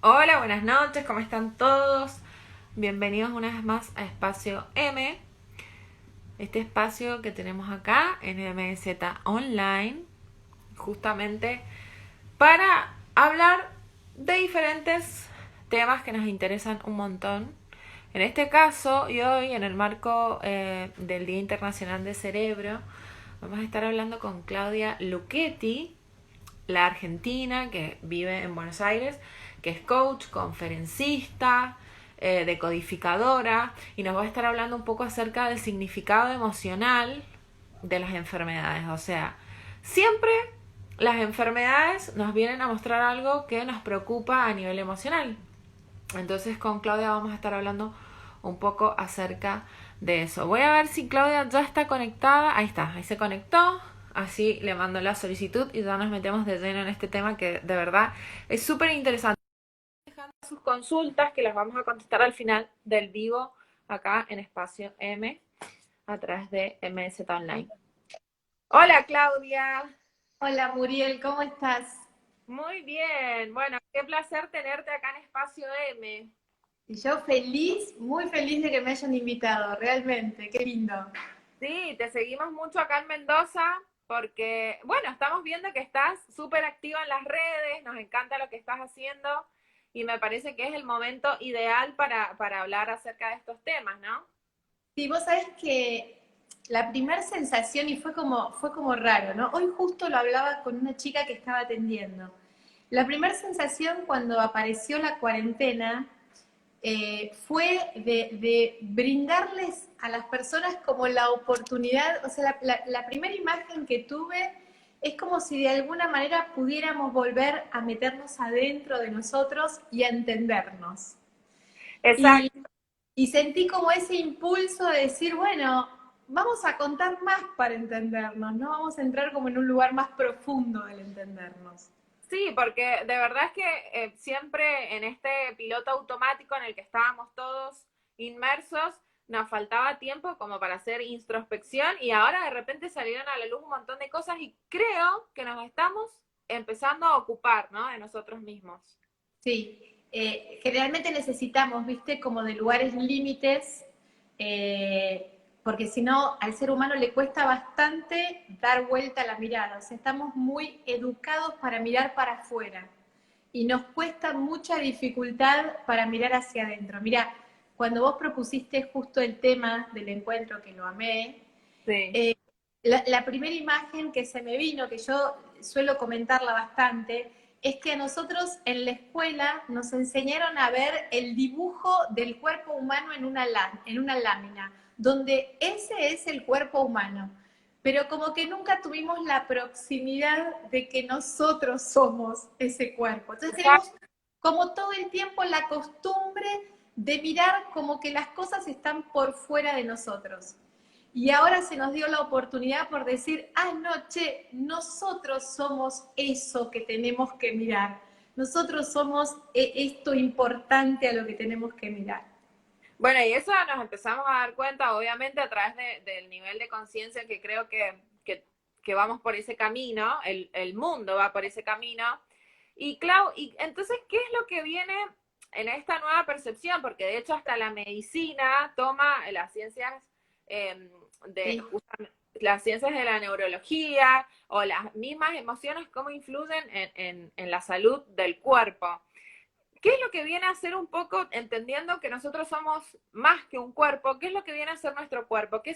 Hola, buenas noches, ¿cómo están todos? Bienvenidos una vez más a Espacio M, este espacio que tenemos acá en MZ Online, justamente para hablar de diferentes temas que nos interesan un montón. En este caso, y hoy en el marco del Día Internacional del Cerebro, vamos a estar hablando con Claudia Luchetti, la argentina que vive en Buenos Aires, que es coach, conferencista, decodificadora, y nos va a estar hablando un poco acerca del significado emocional de las enfermedades. O sea, siempre las enfermedades nos vienen a mostrar algo que nos preocupa a nivel emocional. Entonces con Claudia vamos a estar hablando un poco acerca de eso. Voy a ver si Claudia ya está conectada. Ahí está, ahí se conectó. Así le mando la solicitud y ya nos metemos de lleno en este tema que de verdad es súper interesante. Dejando sus consultas que las vamos a contestar al final del vivo acá en Espacio M a través de MZ Online. Hola Claudia. Hola Muriel, ¿cómo estás? Muy bien. Bueno, qué placer tenerte acá en Espacio M. Y yo feliz, muy feliz de que me hayan invitado, realmente, qué lindo. Sí, te seguimos mucho acá en Mendoza porque, bueno, estamos viendo que estás súper activa en las redes, nos encanta lo que estás haciendo y me parece que es el momento ideal para hablar acerca de estos temas, ¿no? Sí, vos sabés que la primera sensación, y fue como raro, ¿no? Hoy justo lo hablaba con una chica que estaba atendiendo. La primera sensación cuando apareció la cuarentena fue de brindarles a las personas como la oportunidad, o sea, la primera imagen que tuve es como si de alguna manera pudiéramos volver a meternos adentro de nosotros y a entendernos. Y, Exacto. y sentí como ese impulso de decir, bueno, vamos a contar más para entendernos, ¿no? Vamos a entrar como en un lugar más profundo del entendernos. Sí, porque de verdad es que siempre en este piloto automático en el que estábamos todos inmersos, nos faltaba tiempo como para hacer introspección y ahora de repente salieron a la luz un montón de cosas y creo que nos estamos empezando a ocupar, ¿no? De nosotros mismos. Sí, generalmente necesitamos, viste, como de lugares límites, porque si no, al ser humano le cuesta bastante dar vuelta a la mirada. O sea, estamos muy educados para mirar para afuera y nos cuesta mucha dificultad para mirar hacia adentro. Mira, cuando vos propusiste justo el tema del encuentro, que lo amé, Sí. eh, la primera imagen que se me vino, que yo suelo comentarla bastante, es que a nosotros en la escuela nos enseñaron a ver el dibujo del cuerpo humano en una lámina, donde ese es el cuerpo humano. Pero como que nunca tuvimos la proximidad de que nosotros somos ese cuerpo. Entonces tenemos como todo el tiempo la costumbre de mirar como que las cosas están por fuera de nosotros. Y ahora se nos dio la oportunidad por decir, ah, no, che, nosotros somos eso que tenemos que mirar. Nosotros somos esto importante a lo que tenemos que mirar. Bueno, y eso nos empezamos a dar cuenta, obviamente, a través del nivel de conciencia que creo que vamos por ese camino, el mundo va por ese camino. Y Clau, y entonces, ¿qué es lo que viene en esta nueva percepción? Porque de hecho hasta la medicina toma las ciencias eh, Sí. las ciencias de la neurología o las mismas emociones, cómo influyen en la salud del cuerpo. ¿Qué es lo que viene a ser un poco, entendiendo que nosotros somos más que un cuerpo? ¿Qué es lo que viene a ser nuestro cuerpo? ¿Qué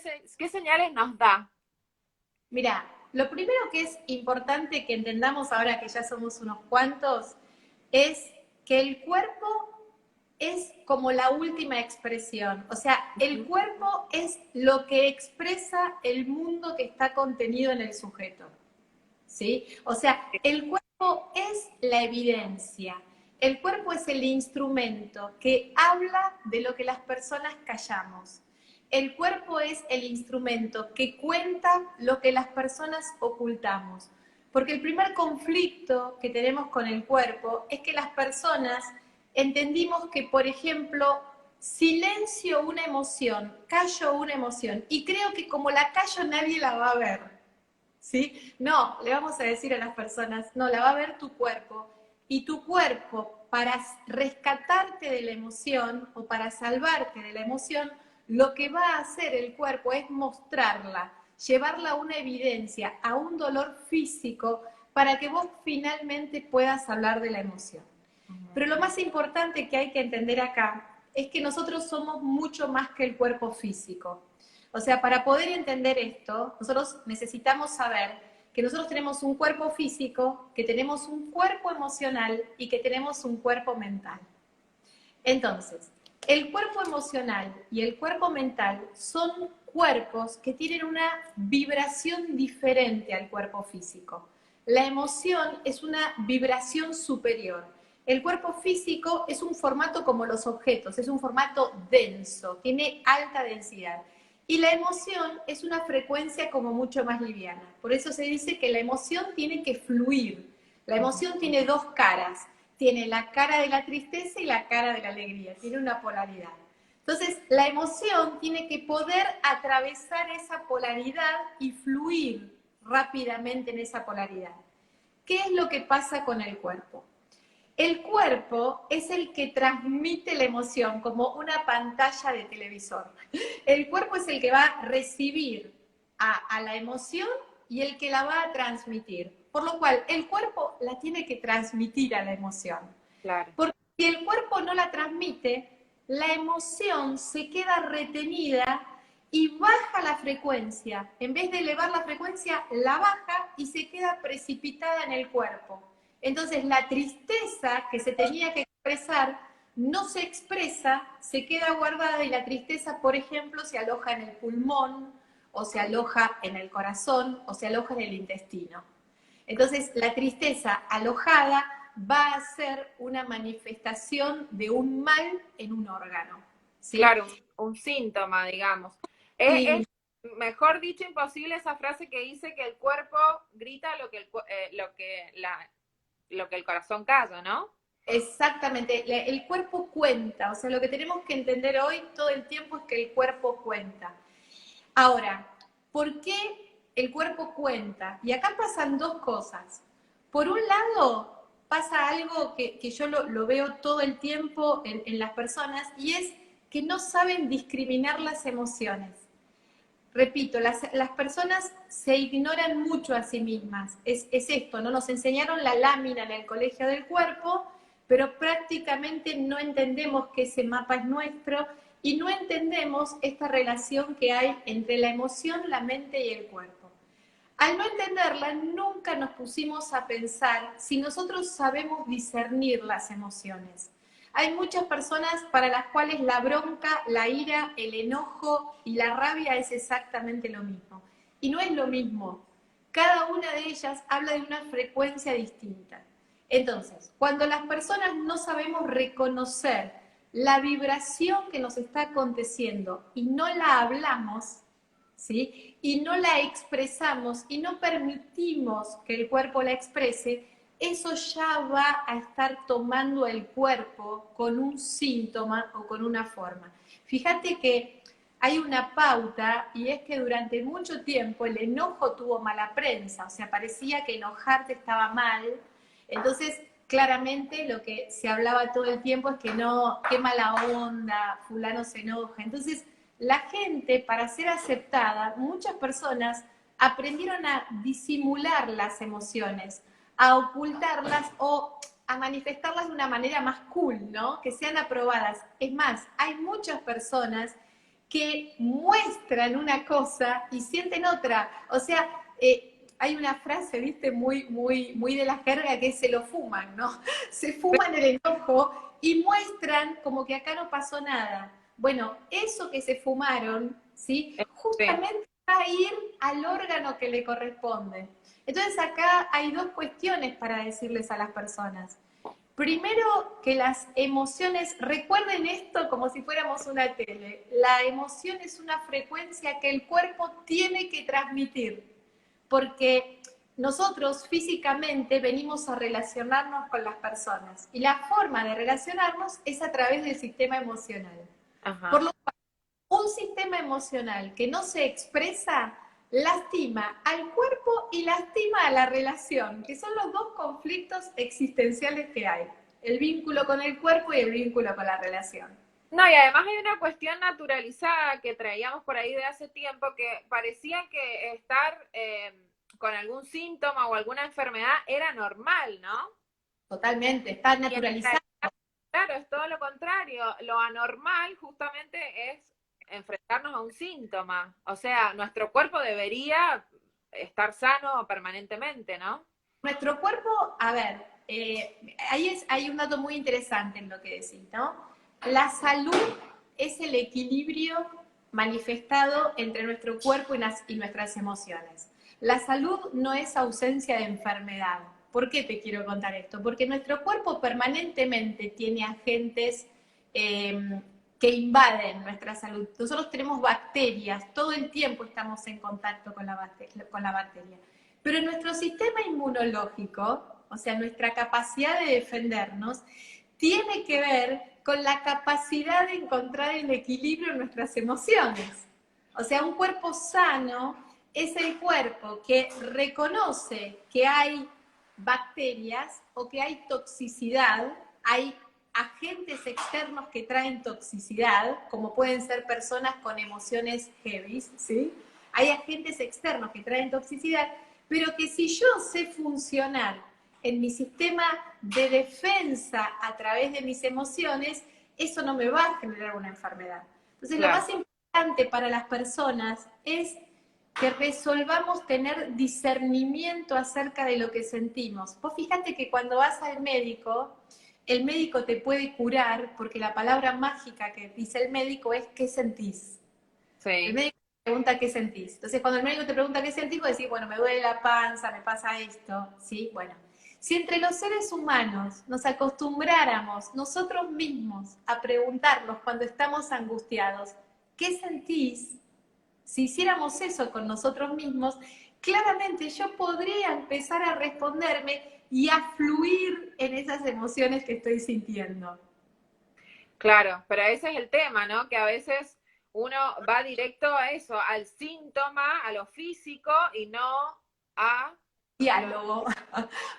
señales nos da? Mira, lo primero que es importante que entendamos ahora que ya somos unos cuantos es que el cuerpo es como la última expresión. O sea, el cuerpo es lo que expresa el mundo que está contenido en el sujeto. ¿Sí? O sea, el cuerpo es la evidencia. El cuerpo es el instrumento que habla de lo que las personas callamos. El cuerpo es el instrumento que cuenta lo que las personas ocultamos. Porque el primer conflicto que tenemos con el cuerpo es que las personas entendimos que, por ejemplo, silencio una emoción, callo una emoción, y creo que como la callo nadie la va a ver. ¿Sí? No, le vamos a decir a las personas, no, la va a ver tu cuerpo. Y tu cuerpo, para rescatarte de la emoción o para salvarte de la emoción, lo que va a hacer el cuerpo es mostrarla, llevarla a una evidencia, a un dolor físico, para que vos finalmente puedas hablar de la emoción. Pero lo más importante que hay que entender acá es que nosotros somos mucho más que el cuerpo físico. O sea, para poder entender esto, nosotros necesitamos saber que nosotros tenemos un cuerpo físico, que tenemos un cuerpo emocional y que tenemos un cuerpo mental. Entonces, el cuerpo emocional y el cuerpo mental son cuerpos que tienen una vibración diferente al cuerpo físico. La emoción es una vibración superior. El cuerpo físico es un formato como los objetos, es un formato denso, tiene alta densidad. Y la emoción es una frecuencia como mucho más liviana. Por eso se dice que la emoción tiene que fluir. La emoción tiene dos caras. Tiene la cara de la tristeza y la cara de la alegría. Tiene una polaridad. Entonces, la emoción tiene que poder atravesar esa polaridad y fluir rápidamente en esa polaridad. ¿Qué es lo que pasa con el cuerpo? El cuerpo es el que transmite la emoción como una pantalla de televisor. El cuerpo es el que va a recibir a la emoción y el que la va a transmitir. Por lo cual, el cuerpo la tiene que transmitir a la emoción. Claro. Porque si el cuerpo no la transmite, la emoción se queda retenida y baja la frecuencia. En vez de elevar la frecuencia, la baja y se queda precipitada en el cuerpo. Entonces la tristeza que se tenía que expresar no se expresa, se queda guardada y la tristeza, por ejemplo, se aloja en el pulmón, o se aloja en el corazón, o se aloja en el intestino. Entonces la tristeza alojada va a ser una manifestación de un mal en un órgano. ¿Sí? Claro, un síntoma, digamos. Y Mejor dicho, imposible esa frase que dice que el cuerpo grita lo que el corazón calla, ¿no? exactamente, el cuerpo cuenta, o sea, lo que tenemos que entender hoy todo el tiempo es que el cuerpo cuenta. Ahora, ¿por qué el cuerpo cuenta? Y acá pasan dos cosas. Por un lado, pasa algo que yo lo veo todo el tiempo en las personas y es que no saben discriminar las emociones. Repito, las personas se ignoran mucho a sí mismas. Es esto, ¿no? Nos enseñaron la lámina en el colegio del cuerpo, pero prácticamente no entendemos que ese mapa es nuestro y no entendemos esta relación que hay entre la emoción, la mente y el cuerpo. Al no entenderla, nunca nos pusimos a pensar si nosotros sabemos discernir las emociones. Hay muchas personas para las cuales la bronca, la ira, el enojo y la rabia es exactamente lo mismo. Y no es lo mismo. Cada una de ellas habla de una frecuencia distinta. Entonces, cuando las personas no sabemos reconocer la vibración que nos está aconteciendo y no la hablamos, ¿sí? Y no la expresamos y no permitimos que el cuerpo la exprese, eso ya va a estar tomando el cuerpo con un síntoma o con una forma. Fíjate que hay una pauta y es que durante mucho tiempo el enojo tuvo mala prensa, o sea, parecía que enojarte estaba mal. Entonces, claramente lo que se hablaba todo el tiempo es que no, qué mala onda, fulano se enoja. Entonces, la gente, para ser aceptada, muchas personas aprendieron a disimular las emociones, a ocultarlas o a manifestarlas de una manera más cool, ¿no? Que sean aprobadas. Es más, hay muchas personas que muestran una cosa y sienten otra. O sea, hay una frase, viste, muy de la jerga que es se lo fuman, ¿no? Se fuman el enojo y muestran como que acá no pasó nada. Bueno, eso que se fumaron, ¿sí? Sí. Justamente va a ir al órgano que le corresponde. Entonces acá hay dos cuestiones para decirles a las personas. Primero, que las emociones, recuerden esto como si fuéramos una tele, la emoción es una frecuencia que el cuerpo tiene que transmitir, porque nosotros físicamente venimos a relacionarnos con las personas y la forma de relacionarnos es a través del sistema emocional. Ajá. Por lo cual, un sistema emocional que no se expresa lastima al cuerpo y lastima a la relación, que son los dos conflictos existenciales que hay. el vínculo con el cuerpo y el vínculo con la relación. No, y además hay una cuestión naturalizada que traíamos por ahí de hace tiempo que parecía que estar con algún síntoma o alguna enfermedad era normal, ¿no? Totalmente, está Y en naturalizado. realidad, claro, es todo lo contrario. Lo anormal justamente es enfrentarnos a un síntoma. O sea, nuestro cuerpo debería estar sano permanentemente, ¿no? Nuestro cuerpo, a ver, hay un dato muy interesante en lo que decís, ¿no? La salud es el equilibrio manifestado entre nuestro cuerpo y nuestras emociones. La salud no es ausencia de enfermedad. ¿Por qué te quiero contar esto? Porque nuestro cuerpo permanentemente tiene agentes que invaden nuestra salud. Nosotros tenemos bacterias, todo el tiempo estamos en contacto con la bacteria. Pero nuestro sistema inmunológico, o sea, nuestra capacidad de defendernos, tiene que ver con la capacidad de encontrar el equilibrio en nuestras emociones. O sea, un cuerpo sano es el cuerpo que reconoce que hay bacterias o que hay toxicidad, hay agentes externos que traen toxicidad, como pueden ser personas con emociones heavy, ¿sí? Hay agentes externos que traen toxicidad, pero que si yo sé funcionar en mi sistema de defensa a través de mis emociones, eso no me va a generar una enfermedad. Entonces, lo Claro. más importante para las personas es que resolvamos tener discernimiento acerca de lo que sentimos. Vos fíjate que cuando vas al médico, el médico te puede curar porque la palabra mágica que dice el médico es ¿qué sentís? El Sí. médico te pregunta qué sentís. Entonces, cuando el médico te pregunta qué sentís, vos decís, bueno, me duele la panza, me pasa esto, ¿sí? Bueno, si entre los seres humanos nos acostumbráramos nosotros mismos a preguntarnos cuando estamos angustiados, ¿qué sentís? Si hiciéramos eso con nosotros mismos, claramente yo podría empezar a responderme y a fluir en esas emociones que estoy sintiendo. Claro, pero ese es el tema, ¿no? Que a veces uno va directo a eso, al síntoma, a lo físico y no a lo... Diálogo.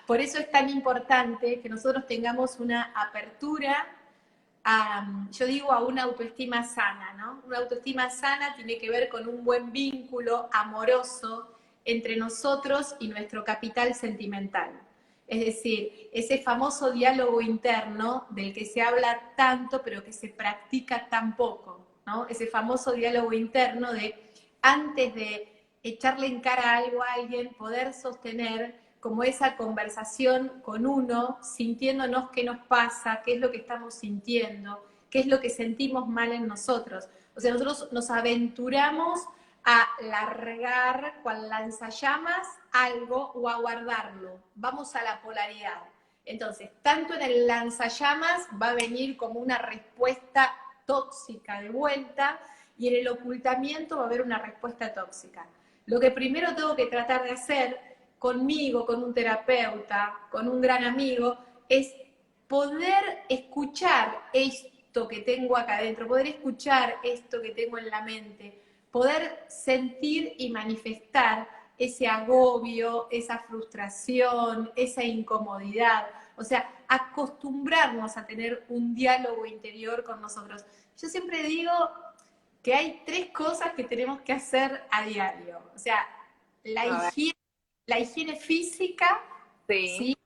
Por eso es tan importante que nosotros tengamos una apertura yo digo, a una autoestima sana, ¿no? Una autoestima sana tiene que ver con un buen vínculo amoroso entre nosotros y nuestro capital sentimental. Es decir, ese famoso diálogo interno del que se habla tanto, pero que se practica tan poco, ¿no? Ese famoso diálogo interno de antes de echarle en cara algo a alguien, poder sostener como esa conversación con uno, sintiéndonos qué nos pasa, qué es lo que estamos sintiendo, qué es lo que sentimos mal en nosotros. O sea, nosotros nos aventuramos a largar cual lanzallamas algo o a guardarlo. Vamos a la polaridad. Entonces, tanto en el lanzallamas va a venir como una respuesta tóxica de vuelta y en el ocultamiento va a haber una respuesta tóxica. Lo que primero tengo que tratar de hacer conmigo, con un terapeuta, con un gran amigo, es poder escuchar esto que tengo acá adentro, poder escuchar esto que tengo en la mente, poder sentir y manifestar ese agobio, esa frustración, esa incomodidad. O sea, acostumbrarnos a tener un diálogo interior con nosotros. Yo siempre digo que hay tres cosas que tenemos que hacer a diario. O sea, la A ver, higiene, la higiene física, sí. ¿sí?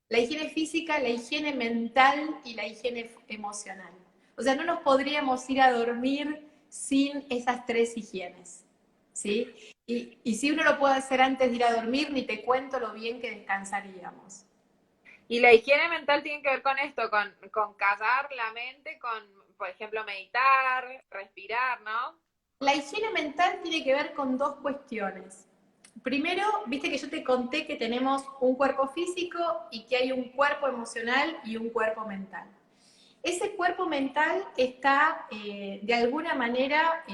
La higiene física, la higiene mental y la higiene emocional. O sea, no nos podríamos ir a dormir sin esas tres higienes, ¿sí? Y si uno lo puede hacer antes de ir a dormir, ni te cuento lo bien que descansaríamos. Y la higiene mental tiene que ver con esto, con callar la mente, con, por ejemplo, meditar, respirar, ¿no? La higiene mental tiene que ver con dos cuestiones. Primero, viste que yo te conté que tenemos un cuerpo físico y que hay un cuerpo emocional y un cuerpo mental. Ese cuerpo mental está de alguna manera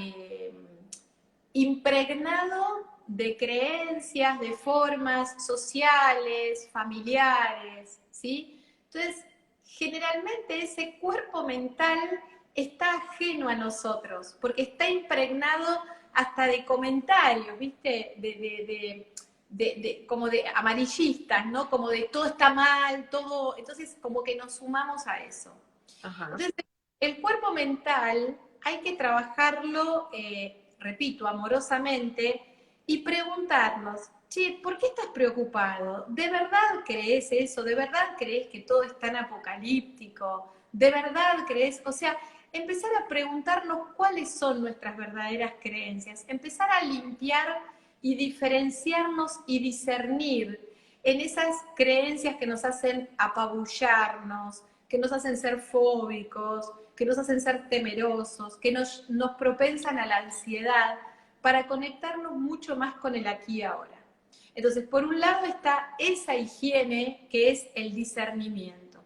impregnado de creencias, de formas sociales, familiares, ¿sí? Entonces, generalmente ese cuerpo mental está ajeno a nosotros, porque está impregnado hasta de comentarios, ¿viste? como de amarillistas, ¿no? Como de todo está mal, todo, entonces como que nos sumamos a eso. Ajá. Entonces, el cuerpo mental hay que trabajarlo, repito, amorosamente y preguntarnos, che, ¿por qué estás preocupado? ¿De verdad crees eso? ¿De verdad crees que todo es tan apocalíptico? ¿De verdad crees? O sea, empezar a preguntarnos cuáles son nuestras verdaderas creencias, empezar a limpiar y diferenciarnos y discernir en esas creencias que nos hacen apabullarnos, que nos hacen ser fóbicos, que nos hacen ser temerosos, que nos propensan a la ansiedad, para conectarnos mucho más con el aquí y ahora. Entonces, por un lado está esa higiene que es el discernimiento.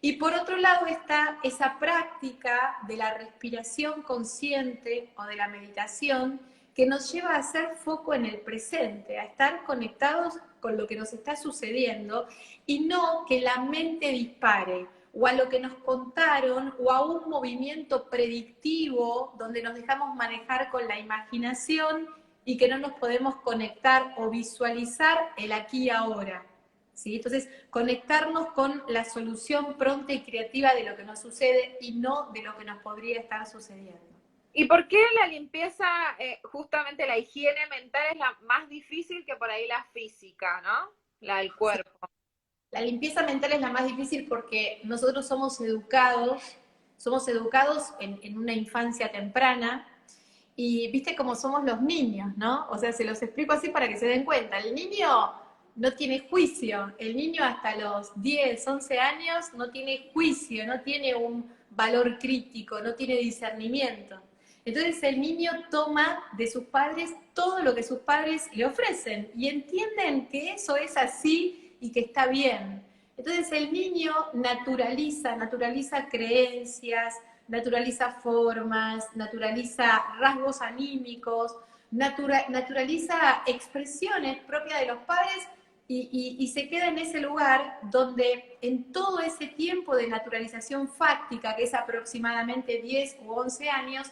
Y por otro lado está esa práctica de la respiración consciente o de la meditación que nos lleva a hacer foco en el presente, a estar conectados con lo que nos está sucediendo y no que la mente dispare o a lo que nos contaron o a un movimiento predictivo donde nos dejamos manejar con la imaginación y que no nos podemos conectar o visualizar el aquí y ahora. ¿Sí? Entonces, conectarnos con la solución pronta y creativa de lo que nos sucede y no de lo que nos podría estar sucediendo. ¿Y por qué la limpieza, justamente la higiene mental es la más difícil que por ahí la física, ¿no? La del cuerpo. La limpieza mental es la más difícil porque nosotros somos educados en una infancia temprana y viste cómo somos los niños, ¿no? O sea, se los explico así para que se den cuenta. El niño no tiene juicio, el niño hasta los 10, 11 años no tiene juicio, no tiene un valor crítico, no tiene discernimiento. Entonces el niño toma de sus padres todo lo que sus padres le ofrecen y entienden que eso es así y que está bien. Entonces el niño naturaliza creencias, naturaliza formas, naturaliza rasgos anímicos, naturaliza expresiones propias de los padres y se queda en ese lugar donde en todo ese tiempo de naturalización fáctica, que es aproximadamente 10 u 11 años,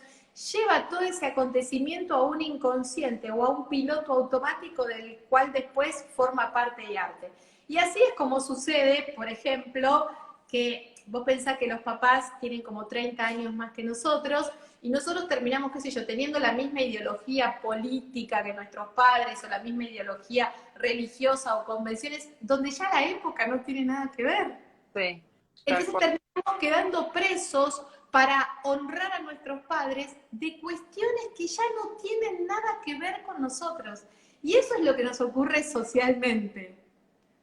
lleva todo ese acontecimiento a un inconsciente o a un piloto automático del cual después forma parte y arte. Y así es como sucede, por ejemplo, que vos pensás que los papás tienen como 30 años más que nosotros y nosotros terminamos, qué sé yo, teniendo la misma ideología política que nuestros padres o la misma ideología religiosa o convenciones, donde ya la época no tiene nada que ver. Sí. Entonces terminamos quedando presos para honrar a nuestros padres de cuestiones que ya no tienen nada que ver con nosotros. Y eso es lo que nos ocurre socialmente.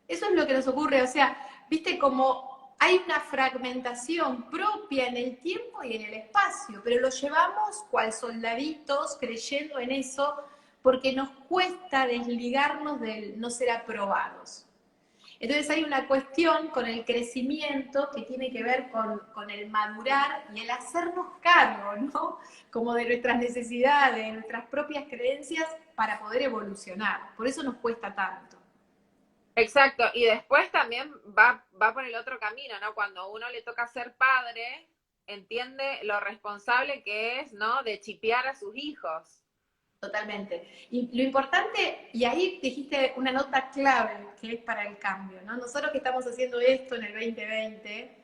Eso es lo que nos ocurre, o sea, viste como hay una fragmentación propia en el tiempo y en el espacio, pero lo llevamos cual soldaditos creyendo en eso porque nos cuesta desligarnos del no ser aprobados. Entonces hay una cuestión con el crecimiento que tiene que ver con el madurar y el hacernos cargo, ¿no? Como de nuestras necesidades, de nuestras propias creencias para poder evolucionar. Por eso nos cuesta tanto. Exacto, y después también va por el otro camino, ¿no? Cuando a uno le toca ser padre, entiende lo responsable que es, ¿no? De chipear a sus hijos. Totalmente. Y lo importante, y ahí dijiste una nota clave que es para el cambio, ¿no? Nosotros que estamos haciendo esto en el 2020,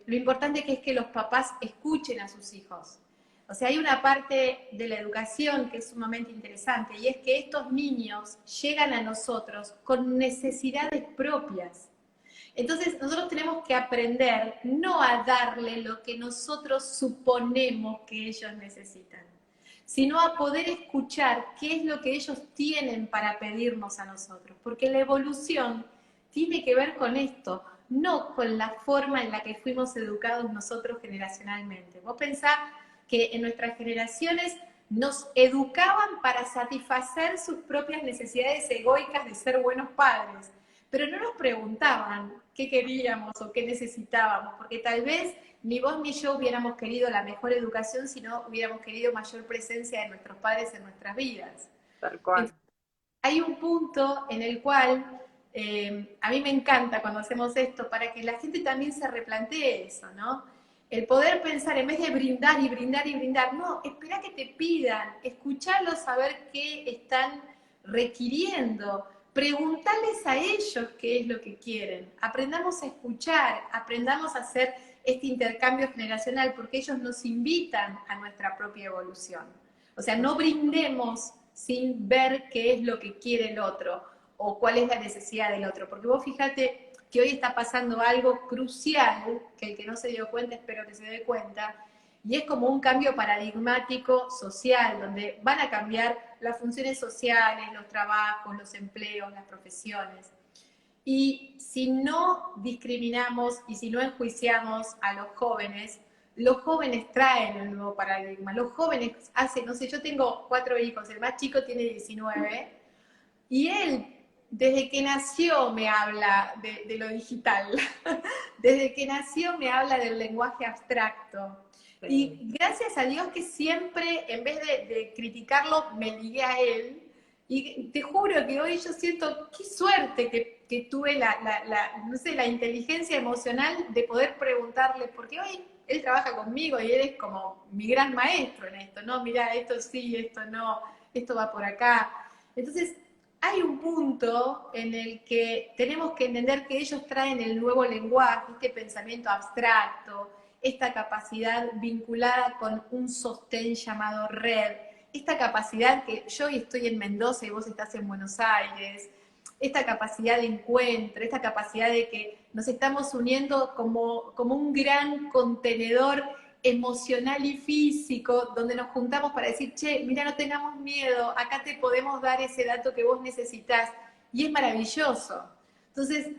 lo importante que es que los papás escuchen a sus hijos. O sea, hay una parte de la educación que es sumamente interesante y es que estos niños llegan a nosotros con necesidades propias. Entonces, nosotros tenemos que aprender no a darle lo que nosotros suponemos que ellos necesitan, sino a poder escuchar qué es lo que ellos tienen para pedirnos a nosotros. Porque la evolución tiene que ver con esto, no con la forma en la que fuimos educados nosotros generacionalmente. Vos pensás que en nuestras generaciones nos educaban para satisfacer sus propias necesidades egoicas de ser buenos padres, pero no nos preguntaban qué queríamos o qué necesitábamos, porque tal vez ni vos ni yo hubiéramos querido la mejor educación, sino hubiéramos querido mayor presencia de nuestros padres en nuestras vidas. Tal cual. Entonces, hay un punto en el cual a mí me encanta cuando hacemos esto, para que la gente también se replantee eso, ¿no? El poder pensar, en vez de brindar y brindar y brindar, no, espera que te pidan, escucharlos, saber qué están requiriendo. Preguntarles a ellos qué es lo que quieren. Aprendamos a escuchar, aprendamos a hacer este intercambio generacional, porque ellos nos invitan a nuestra propia evolución. O sea, no brindemos sin ver qué es lo que quiere el otro o cuál es la necesidad del otro. Porque vos fíjate que hoy está pasando algo crucial, que el que no se dio cuenta, espero que se dé cuenta, y es como un cambio paradigmático social, donde van a cambiar las funciones sociales, los trabajos, los empleos, las profesiones. Y si no discriminamos y si no enjuiciamos a los jóvenes traen el nuevo paradigma. Los jóvenes hacen, no sé, yo tengo 4 hijos, el más chico tiene 19, y él, desde que nació, me habla de lo digital. Desde que nació me habla del lenguaje abstracto. Y gracias a Dios que siempre, en vez de criticarlo, me ligué a él. Y te juro que hoy yo siento qué suerte que tuve no sé, la inteligencia emocional de poder preguntarle, porque hoy él trabaja conmigo y él es como mi gran maestro en esto, ¿no? Mira, esto sí, esto no, esto va por acá. Entonces, hay un punto en el que tenemos que entender que ellos traen el nuevo lenguaje, este pensamiento abstracto, esta capacidad vinculada con un sostén llamado red, esta capacidad que yo hoy estoy en Mendoza y vos estás en Buenos Aires, esta capacidad de encuentro, esta capacidad de que nos estamos uniendo como un gran contenedor emocional y físico, donde nos juntamos para decir, che, mira, no tengamos miedo, acá te podemos dar ese dato que vos necesitas, y es maravilloso. Entonces,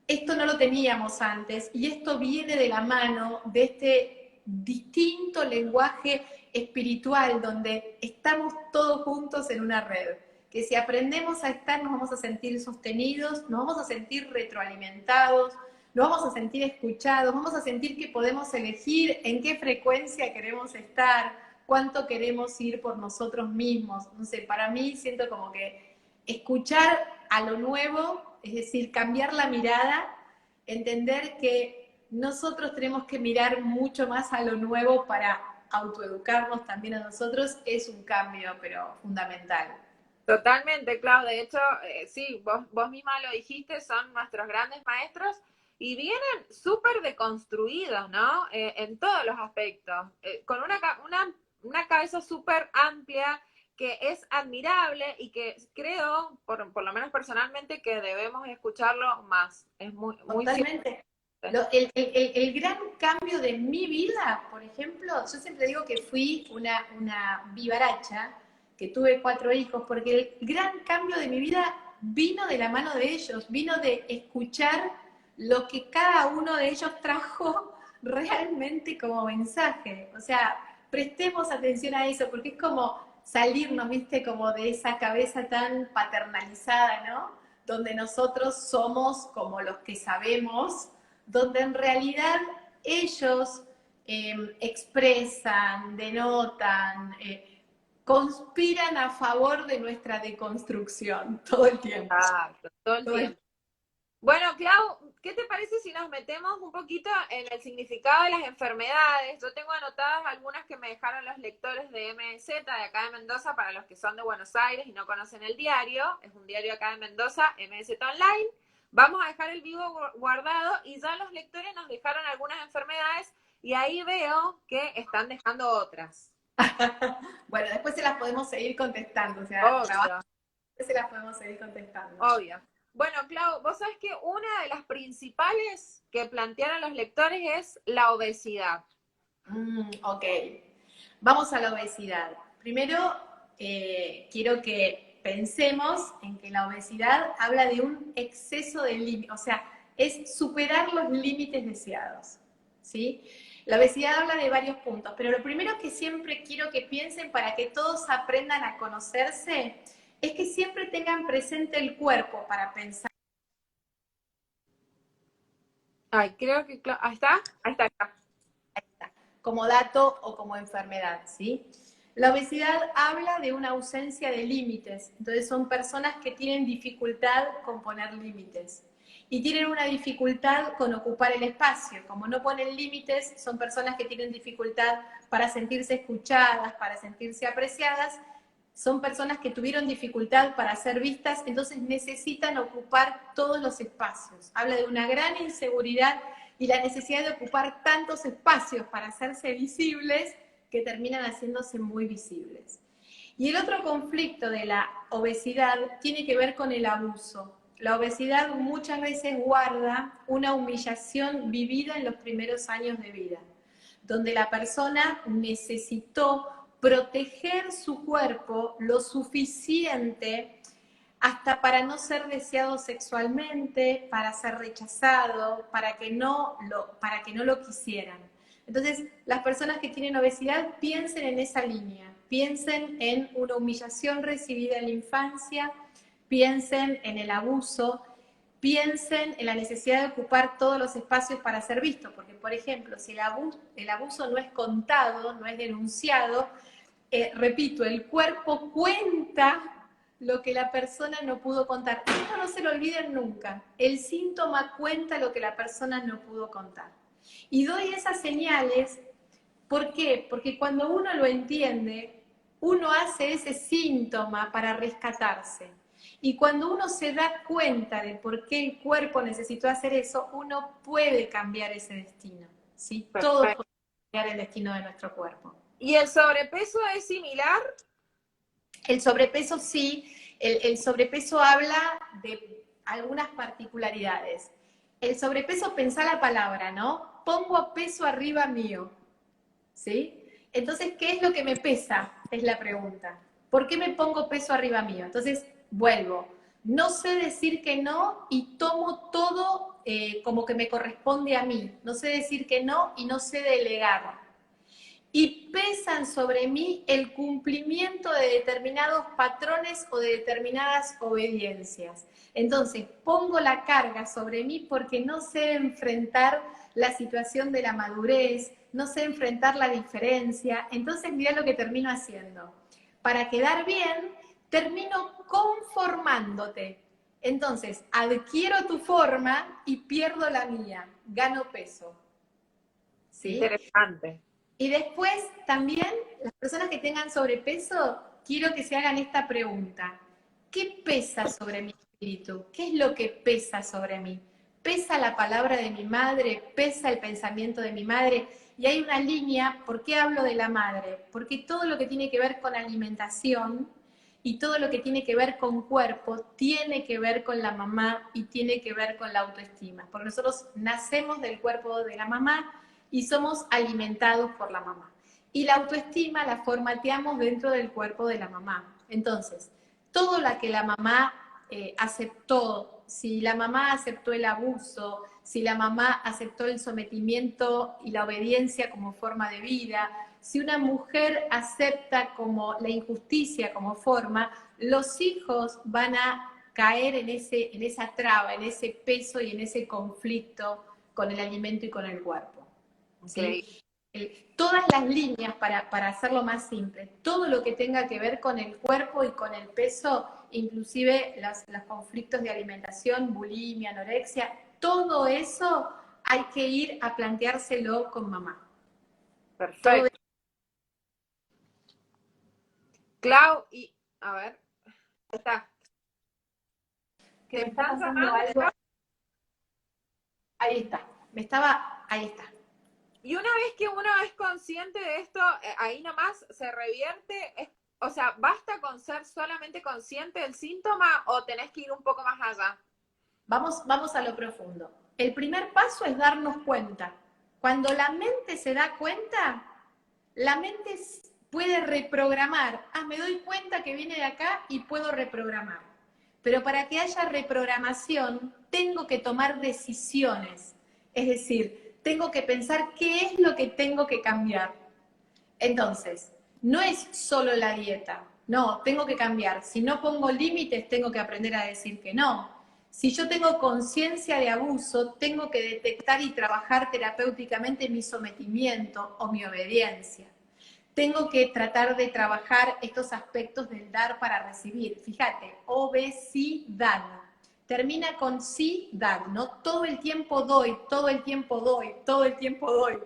esto no lo teníamos antes, y esto viene de la mano de este distinto lenguaje espiritual, donde estamos todos juntos en una red, que si aprendemos a estar nos vamos a sentir sostenidos, nos vamos a sentir retroalimentados, nos vamos a sentir escuchados, vamos a sentir que podemos elegir en qué frecuencia queremos estar, cuánto queremos ir por nosotros mismos. No sé, para mí siento como que escuchar a lo nuevo, es decir, cambiar la mirada, entender que nosotros tenemos que mirar mucho más a lo nuevo para autoeducarnos también a nosotros, es un cambio, pero fundamental. Totalmente, Clau. De hecho, sí, vos misma lo dijiste, son nuestros grandes maestros y vienen súper deconstruidos, ¿no? En todos los aspectos, con una cabeza súper amplia que es admirable y que creo, por lo menos personalmente, que debemos escucharlo más. Es muy cierto. Totalmente. El gran cambio de mi vida, por ejemplo, yo siempre digo que fui una vivaracha, que tuve 4 hijos, porque el gran cambio de mi vida vino de la mano de ellos, vino de escuchar lo que cada uno de ellos trajo realmente como mensaje. O sea, prestemos atención a eso, porque es como salirnos, viste, como de esa cabeza tan paternalizada, ¿no? Donde nosotros somos como los que sabemos, donde en realidad ellos expresan, denotan, conspiran a favor de nuestra deconstrucción todo el tiempo. Exacto, todo el Todo el... tiempo. Bueno, Clau, ¿qué te parece si nos metemos un poquito en el significado de las enfermedades? Yo tengo anotadas algunas que me dejaron los lectores de MZ de acá de Mendoza, para los que son de Buenos Aires y no conocen el diario. Es un diario acá de Mendoza, MZ Online. Vamos a dejar el vivo guardado y ya los lectores nos dejaron algunas enfermedades y ahí veo que están dejando otras. Bueno, después se las podemos seguir contestando, o sea, Obvio, después se las podemos seguir contestando. obvio. Bueno, Clau, vos sabés que una de las principales que plantearon los lectores es la obesidad. Ok, vamos a la obesidad. Primero, quiero que pensemos en que la obesidad habla de un exceso de límites, o sea, es superar los límites deseados, ¿sí? La obesidad habla de varios puntos, pero lo primero que siempre quiero que piensen para que todos aprendan a conocerse es que siempre tengan presente el cuerpo para pensar. Ay, creo que... Ahí está, ahí está, ahí está. Como dato o como enfermedad, ¿sí? La obesidad habla de una ausencia de límites, entonces son personas que tienen dificultad con poner límites y tienen una dificultad con ocupar el espacio. Como no ponen límites, son personas que tienen dificultad para sentirse escuchadas, para sentirse apreciadas, son personas que tuvieron dificultad para ser vistas, entonces necesitan ocupar todos los espacios. Habla de una gran inseguridad y la necesidad de ocupar tantos espacios para hacerse visibles que terminan haciéndose muy visibles. Y el otro conflicto de la obesidad tiene que ver con el abuso. La obesidad muchas veces guarda una humillación vivida en los primeros años de vida, donde la persona necesitó proteger su cuerpo lo suficiente hasta para no ser deseado sexualmente, para ser rechazado, para que no lo quisieran. Entonces, las personas que tienen obesidad piensen en esa línea, piensen en una humillación recibida en la infancia, piensen en el abuso, piensen en la necesidad de ocupar todos los espacios para ser visto, porque, por ejemplo, si el abuso no es contado, no es denunciado, repito, el cuerpo cuenta lo que la persona no pudo contar. Esto no se lo olviden nunca. El síntoma cuenta lo que la persona no pudo contar. Y doy esas señales, ¿por qué? Porque cuando uno lo entiende, uno hace ese síntoma para rescatarse. Y cuando uno se da cuenta de por qué el cuerpo necesitó hacer eso, uno puede cambiar ese destino. ¿Sí? Todos podemos cambiar el destino de nuestro cuerpo. ¿Y el sobrepeso es similar? El sobrepeso sí, el sobrepeso habla de algunas particularidades. El sobrepeso, pensá la palabra, ¿no? Pongo peso arriba mío, ¿sí? Entonces, ¿qué es lo que me pesa? Es la pregunta. ¿Por qué me pongo peso arriba mío? Entonces, vuelvo. No sé decir que no y tomo todo como que me corresponde a mí. No sé decir que no y no sé delegar. Y pesan sobre mí el cumplimiento de determinados patrones o de determinadas obediencias. Entonces, pongo la carga sobre mí porque no sé enfrentar la situación de la madurez, no sé enfrentar la diferencia. Entonces, mirá lo que termino haciendo. Para quedar bien, termino conformándote. Entonces, adquiero tu forma y pierdo la mía, gano peso. ¿Sí? Interesante. Y después también las personas que tengan sobrepeso, quiero que se hagan esta pregunta. ¿Qué pesa sobre mi espíritu? ¿Qué es lo que pesa sobre mí? ¿Pesa la palabra de mi madre? ¿Pesa el pensamiento de mi madre? Y hay una línea, ¿por qué hablo de la madre? Porque todo lo que tiene que ver con alimentación y todo lo que tiene que ver con cuerpo tiene que ver con la mamá y tiene que ver con la autoestima. Porque nosotros nacemos del cuerpo de la mamá y somos alimentados por la mamá. Y la autoestima la formateamos dentro del cuerpo de la mamá. Entonces, todo lo que la mamá aceptó, si la mamá aceptó el abuso, si la mamá aceptó el sometimiento y la obediencia como forma de vida, si una mujer acepta como la injusticia como forma, los hijos van a caer en esa traba, en ese peso y en ese conflicto con el alimento y con el cuerpo. ¿Sí? Todas las líneas, para hacerlo más simple, todo lo que tenga que ver con el cuerpo y con el peso, inclusive los conflictos de alimentación, bulimia, anorexia, todo eso hay que ir a planteárselo con mamá. Perfecto. Clau, y a ver, está. Que me está pasando algo. Ahí está. Ahí está. Y una vez que uno es consciente de esto, ahí nomás se revierte, o sea, ¿basta con ser solamente consciente del síntoma o tenés que ir un poco más allá? Vamos a lo profundo. El primer paso es darnos cuenta. Cuando la mente se da cuenta, la mente puede reprogramar. Me doy cuenta que viene de acá y puedo reprogramar. Pero para que haya reprogramación, tengo que tomar decisiones. Es decir, tengo que pensar qué es lo que tengo que cambiar. Entonces, no es solo la dieta. No, tengo que cambiar. Si no pongo límites, tengo que aprender a decir que no. Si yo tengo conciencia de abuso, tengo que detectar y trabajar terapéuticamente mi sometimiento o mi obediencia. Tengo que tratar de trabajar estos aspectos del dar para recibir. Fíjate, obesidad. Termina con sí, dar, ¿no? Todo el tiempo doy, todo el tiempo doy, todo el tiempo doy.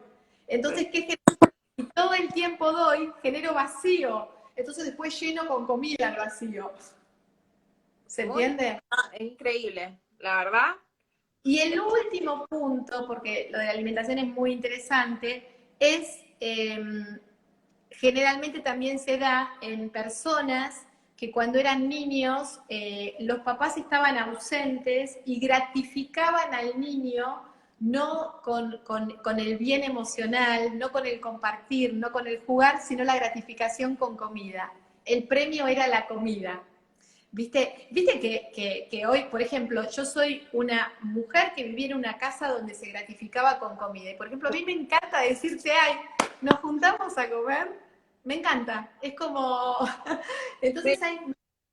Entonces, ¿qué genero? Si todo el tiempo doy, genero vacío. entonces después lleno con comida el vacío. ¿Se Muy, entiende? es increíble, la verdad. Y el último punto, porque lo de la alimentación es muy interesante, es generalmente también se da en personas que cuando eran niños los papás estaban ausentes y gratificaban al niño no con el bien emocional, no con el compartir, no con el jugar, sino la gratificación con comida. El premio era la comida. Viste que hoy, por ejemplo, yo soy una mujer que vivía en una casa donde se gratificaba con comida. Y, por ejemplo, a mí me encanta decirte, ay, nos juntamos a comer. Me encanta. Es como... Sí, Entonces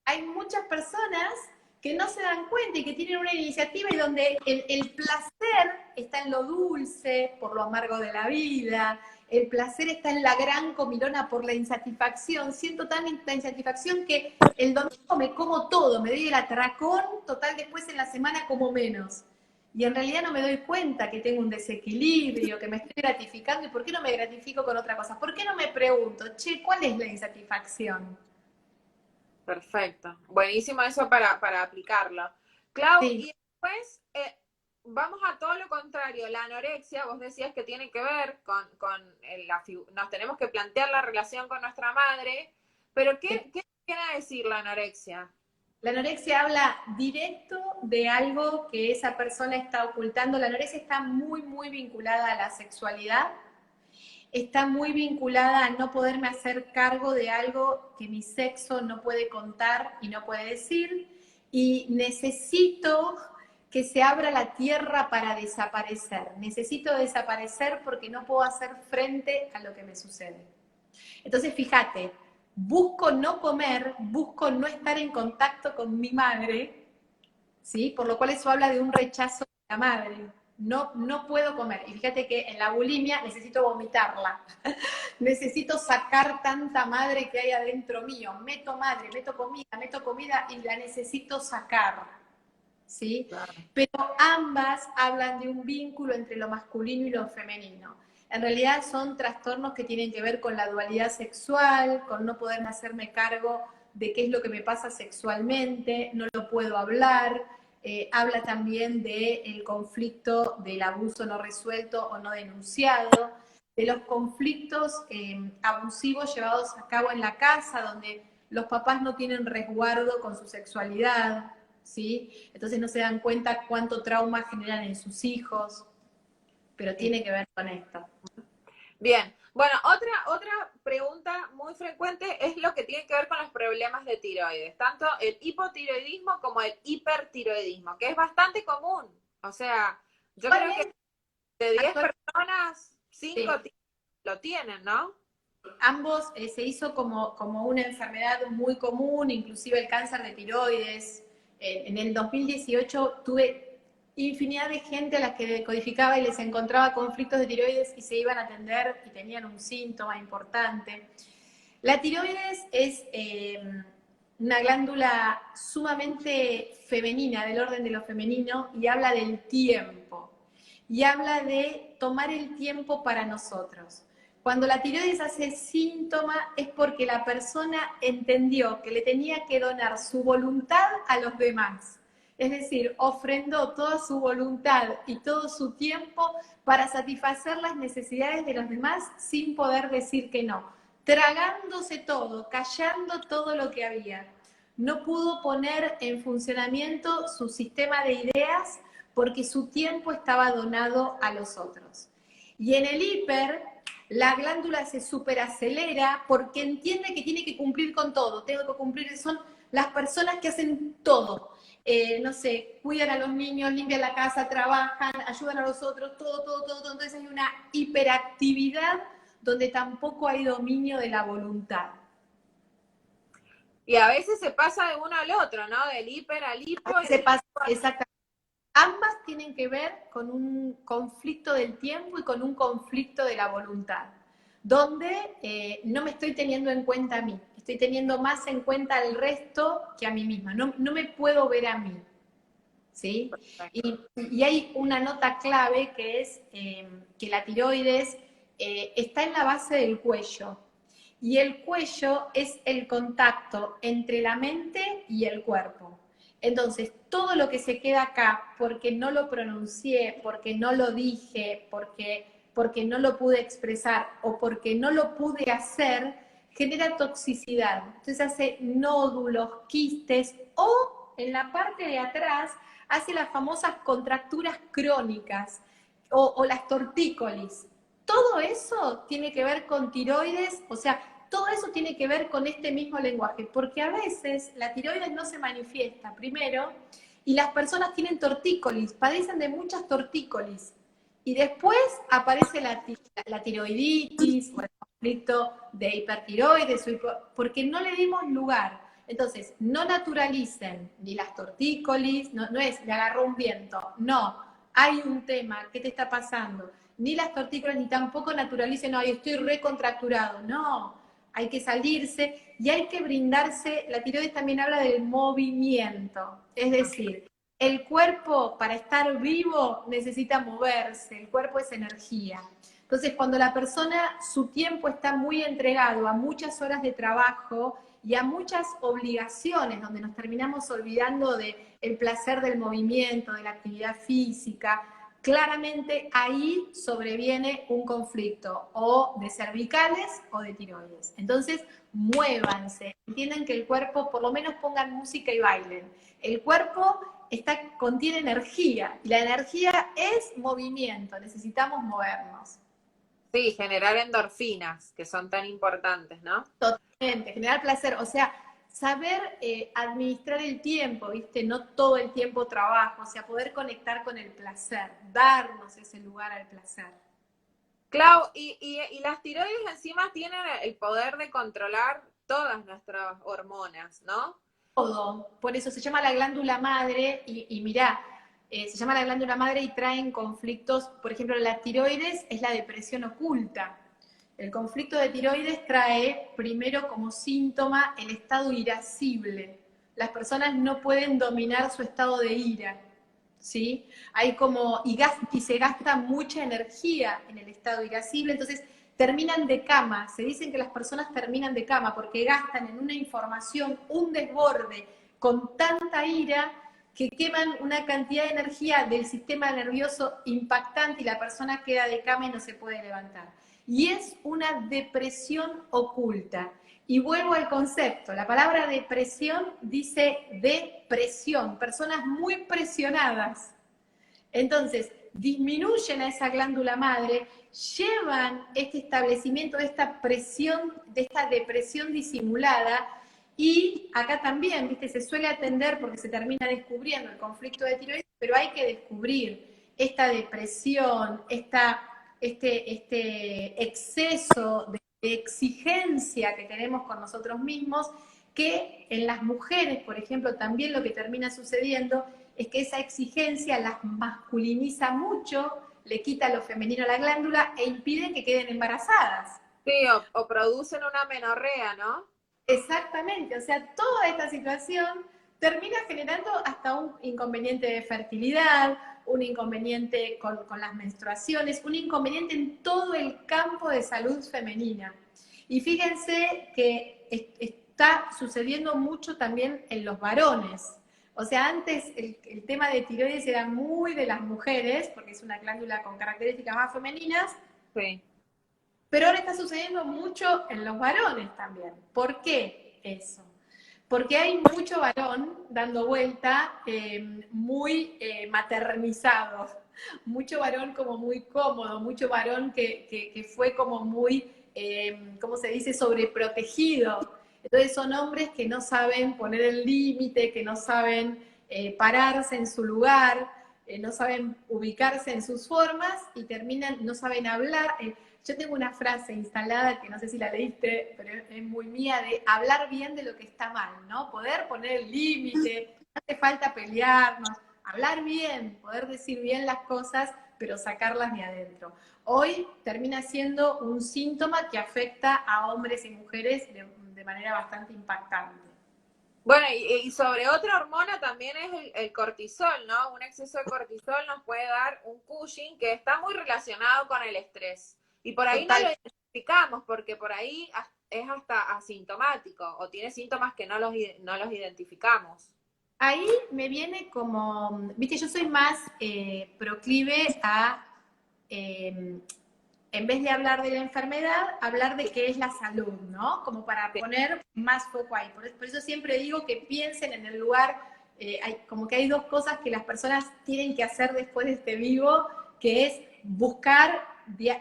hay muchas personas que no se dan cuenta y que tienen una iniciativa y donde el placer está en lo dulce, por lo amargo de la vida, el placer está en la gran comilona por la insatisfacción. Siento tanta insatisfacción que el domingo me como todo, me doy el atracón, total después en la semana como menos. Y en realidad no me doy cuenta que tengo un desequilibrio, que me estoy gratificando, y ¿por qué no me gratifico con otra cosa? ¿Por qué no me pregunto, che, ¿cuál es la insatisfacción? perfecto. Buenísimo eso para aplicarlo. Clau, Sí, y después vamos a todo lo contrario. La anorexia, vos decías que tiene que ver nos tenemos que plantear la relación con nuestra madre, pero ¿qué quiere decir la anorexia? la anorexia habla directo de algo que esa persona está ocultando. La anorexia está muy, muy vinculada a la sexualidad, está muy vinculada a no poderme hacer cargo de algo que mi sexo no puede contar y no puede decir, y necesito que se abra la tierra para desaparecer. Necesito desaparecer porque no puedo hacer frente a lo que me sucede. Entonces, fíjate, busco no comer, busco no estar en contacto con mi madre, ¿sí? Por lo cual eso habla de un rechazo de la madre. No, no puedo comer. Y fíjate que en la bulimia necesito vomitarla. Necesito sacar tanta madre que hay adentro mío. Meto madre, meto comida y la necesito sacar. ¿Sí? Claro. Pero ambas hablan de un vínculo entre lo masculino y lo femenino. En realidad son trastornos que tienen que ver con la dualidad sexual, con no poder hacerme cargo de qué es lo que me pasa sexualmente, no lo puedo hablar. Habla también del conflicto del abuso no resuelto o no denunciado, de los conflictos abusivos llevados a cabo en la casa, donde los papás no tienen resguardo con su sexualidad, ¿sí? Entonces no se dan cuenta cuánto trauma generan en sus hijos, pero tiene que ver con esto. Bien, bueno, otra pregunta muy frecuente es lo que tiene que ver con los problemas de tiroides, tanto el hipotiroidismo como el hipertiroidismo, que es bastante común. O sea, yo creo que Actualmente, de 10 actualmente personas, 5 sí, lo tienen, ¿no? ambos se hizo como una enfermedad muy común, inclusive el cáncer de tiroides. En el 2018 tuve infinidad de gente a las que decodificaba y les encontraba conflictos de tiroides y se iban a atender y tenían un síntoma importante. La tiroides es una glándula sumamente femenina, del orden de lo femenino, y habla del tiempo. Y habla de tomar el tiempo para nosotros. Cuando la tiroides hace síntoma es porque la persona entendió que le tenía que donar su voluntad a los demás. Es decir, ofrendó toda su voluntad y todo su tiempo para satisfacer las necesidades de los demás sin poder decir que no, tragándose todo, callando todo lo que había. No pudo poner en funcionamiento su sistema de ideas porque su tiempo estaba donado a los otros. Y en el hiper, la glándula se superacelera porque entiende que tiene que cumplir con todo. Tengo que cumplir, son las personas que hacen todo. No sé, cuidan a los niños, limpian la casa, trabajan, ayudan a los otros, todo. Entonces hay una hiperactividad donde tampoco hay dominio de la voluntad. Y a veces se pasa de uno al otro, ¿no? Del hiper al hipo y Se del pasa exactamente. Ambas tienen que ver con un conflicto del tiempo y con un conflicto de la voluntad, donde no me estoy teniendo en cuenta a mí, estoy teniendo más en cuenta al resto que a mí misma, no me puedo ver a mí, ¿sí? Y hay una nota clave que es que la tiroides está en la base del cuello y el cuello es el contacto entre la mente y el cuerpo. Entonces, todo lo que se queda acá, porque no lo pronuncié, porque no lo dije, porque no lo pude expresar o porque no lo pude hacer, genera toxicidad. Entonces hace nódulos, quistes o en la parte de atrás hace las famosas contracturas crónicas o las tortícolis. Todo eso tiene que ver con tiroides, o sea, todo eso tiene que ver con este mismo lenguaje, porque a veces la tiroides no se manifiesta primero y las personas tienen tortícolis, padecen de muchas tortícolis. Y después aparece la tiroiditis o el conflicto de hipertiroides, porque no le dimos lugar. Entonces, no naturalicen ni las tortícolis, no es le agarró un viento, no, hay un tema, ¿qué te está pasando? Ni las tortícolis, ni tampoco naturalicen, no, estoy recontracturado, no, hay que salirse y hay que brindarse, la tiroides también habla del movimiento, es decir, el cuerpo para estar vivo necesita moverse, el cuerpo es energía. Entonces, cuando la persona, su tiempo está muy entregado a muchas horas de trabajo y a muchas obligaciones, donde nos terminamos olvidando del placer del movimiento, de la actividad física, claramente ahí sobreviene un conflicto o de cervicales o de tiroides. Entonces, muévanse, entiendan que el cuerpo, por lo menos pongan música y bailen. El cuerpo contiene energía y la energía es movimiento, necesitamos movernos. Sí, generar endorfinas, que son tan importantes, ¿no? Totalmente, generar placer, o sea, saber administrar el tiempo, ¿viste? No todo el tiempo trabajo, o sea, poder conectar con el placer, darnos ese lugar al placer. Clau, y las tiroides encima tienen el poder de controlar todas nuestras hormonas, ¿no? Todo, por eso se llama la glándula madre y mirá, se llama la glándula madre y traen conflictos, por ejemplo, la tiroides es la depresión oculta. El conflicto de tiroides trae primero como síntoma el estado irascible. Las personas no pueden dominar su estado de ira, ¿sí? Hay como, y se gasta mucha energía en el estado irascible, entonces terminan de cama. Se dicen que las personas terminan de cama porque gastan en una información un desborde con tanta ira que queman una cantidad de energía del sistema nervioso impactante y la persona queda de cama y no se puede levantar. Y es una depresión oculta. Y vuelvo al concepto, la palabra depresión dice depresión, personas muy presionadas. Entonces, disminuyen a esa glándula madre, llevan este establecimiento de esta presión, de esta depresión disimulada, y acá también, ¿viste? Se suele atender porque se termina descubriendo el conflicto de tiroides, pero hay que descubrir esta depresión, este exceso de exigencia que tenemos con nosotros mismos, que en las mujeres, por ejemplo, también lo que termina sucediendo es que esa exigencia las masculiniza mucho, le quita lo femenino a la glándula e impide que queden embarazadas. Sí, o producen una menorrea, ¿no? Exactamente, o sea, toda esta situación termina generando hasta un inconveniente de fertilidad, un inconveniente con las menstruaciones, un inconveniente en todo el campo de salud femenina. Y fíjense que está sucediendo mucho también en los varones. O sea, antes el tema de tiroides era muy de las mujeres, porque es una glándula con características más femeninas, Sí. pero ahora está sucediendo mucho en los varones también. ¿Por qué eso? Porque hay mucho varón dando vuelta, muy maternizado, mucho varón como muy cómodo, mucho varón que fue como muy, ¿cómo se dice?, sobreprotegido. Entonces son hombres que no saben poner el límite, que no saben pararse en su lugar, no saben ubicarse en sus formas y terminan, no saben hablar. Yo tengo una frase instalada que no sé si la leíste, pero es muy mía, de hablar bien de lo que está mal, ¿no? Poder poner el límite, no hace falta pelearnos, hablar bien, poder decir bien las cosas, pero sacarlas de adentro. Hoy termina siendo un síntoma que afecta a hombres y mujeres de manera bastante impactante. Bueno, y sobre otra hormona también es el cortisol, ¿no? Un exceso de cortisol nos puede dar un Cushing que está muy relacionado con el estrés. Y por ahí no Total. lo identificamos, porque por ahí es hasta asintomático o tiene síntomas que no los identificamos. Ahí me viene como, viste, yo soy más proclive a, en vez de hablar de la enfermedad, hablar de qué es la salud, ¿no? Como para poner más foco ahí. Por eso siempre digo que piensen en el lugar, como que hay dos cosas que las personas tienen que hacer después de este vivo, que es buscar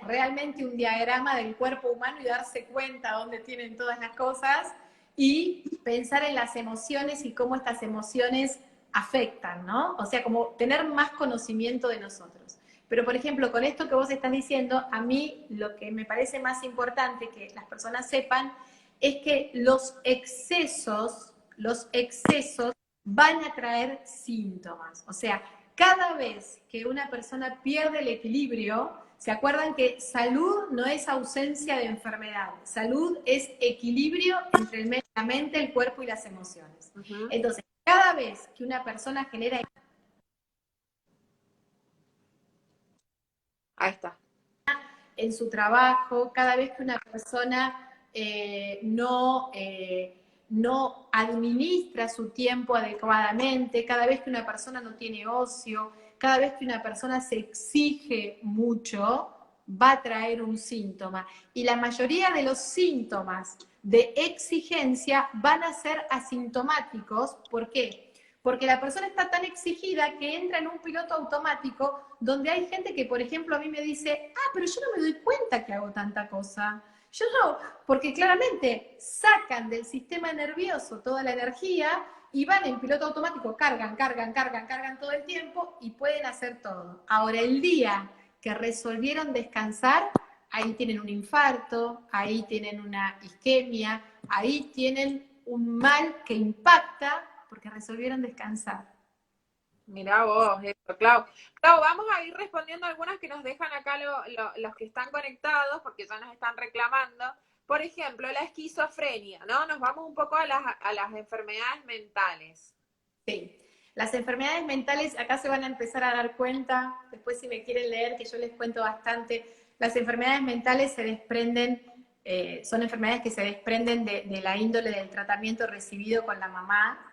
realmente un diagrama del cuerpo humano y darse cuenta dónde tienen todas las cosas, y pensar en las emociones y cómo estas emociones afectan, ¿no? O sea, como tener más conocimiento de nosotros. Pero, por ejemplo, con esto que vos estás diciendo, a mí lo que me parece más importante que las personas sepan es que los excesos van a traer síntomas. O sea, cada vez que una persona pierde el equilibrio, ¿se acuerdan que salud no es ausencia de enfermedad? Salud es equilibrio entre la mente, el cuerpo y las emociones. Entonces, cada vez que una persona genera Ahí está. en su trabajo, cada vez que una persona no administra su tiempo adecuadamente, cada vez que una persona no tiene ocio, cada vez que una persona se exige mucho, va a traer un síntoma. Y la mayoría de los síntomas de exigencia van a ser asintomáticos. ¿Por qué? Porque la persona está tan exigida que entra en un piloto automático donde hay gente que, por ejemplo, a mí me dice, pero yo no me doy cuenta que hago tanta cosa. Yo no, porque claramente sacan del sistema nervioso toda la energía y van en piloto automático, cargan todo el tiempo y pueden hacer todo. Ahora, el día que resolvieron descansar, ahí tienen un infarto, ahí tienen una isquemia, ahí tienen un mal que impacta porque resolvieron descansar. Mirá vos, eso, Clau. Clau, vamos a ir respondiendo algunas que nos dejan acá los que están conectados, porque ya nos están reclamando. Por ejemplo, la esquizofrenia, ¿no? Nos vamos un poco a las enfermedades mentales. Sí. Las enfermedades mentales, acá se van a empezar a dar cuenta, después si me quieren leer, que yo les cuento bastante, las enfermedades mentales se desprenden, son enfermedades que se desprenden de la índole del tratamiento recibido con la mamá,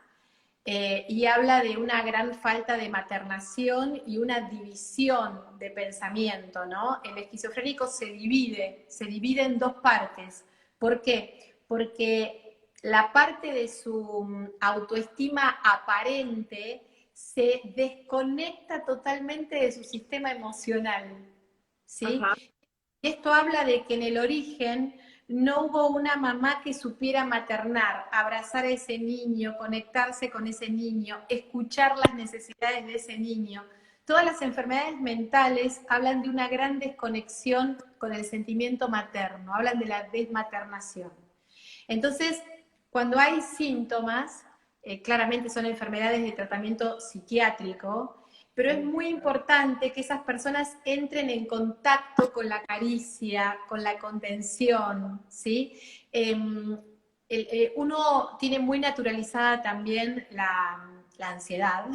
y habla de una gran falta de maternación y una división de pensamiento, ¿no? El esquizofrénico se divide en dos partes. ¿Por qué? Porque la parte de su autoestima aparente se desconecta totalmente de su sistema emocional, ¿sí? Ajá. Esto habla de que en el origen no hubo una mamá que supiera maternar, abrazar a ese niño, conectarse con ese niño, escuchar las necesidades de ese niño. Todas las enfermedades mentales hablan de una gran desconexión con el sentimiento materno, hablan de la desmaternación. Entonces, cuando hay síntomas, claramente son enfermedades de tratamiento psiquiátrico, pero es muy importante que esas personas entren en contacto con la caricia, con la contención, ¿sí? Uno tiene muy naturalizada también la ansiedad,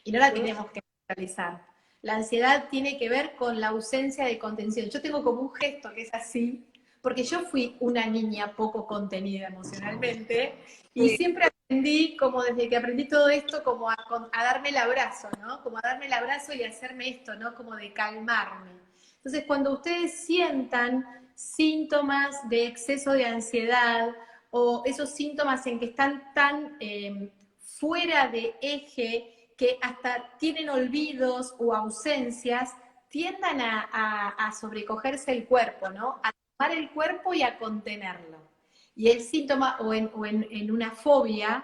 y no la tenemos que naturalizar. La ansiedad tiene que ver con la ausencia de contención. Yo tengo como un gesto que es así, porque yo fui una niña poco contenida emocionalmente y Sí. siempre aprendí, como desde que aprendí todo esto, como a darme el abrazo, ¿no? Como a darme el abrazo y hacerme esto, ¿no? Como de calmarme. Entonces, cuando ustedes sientan síntomas de exceso de ansiedad o esos síntomas en que están tan fuera de eje que hasta tienen olvidos o ausencias, tiendan a sobrecogerse el cuerpo, ¿no? A tomar el cuerpo y a contenerlo. Y el síntoma, en una fobia,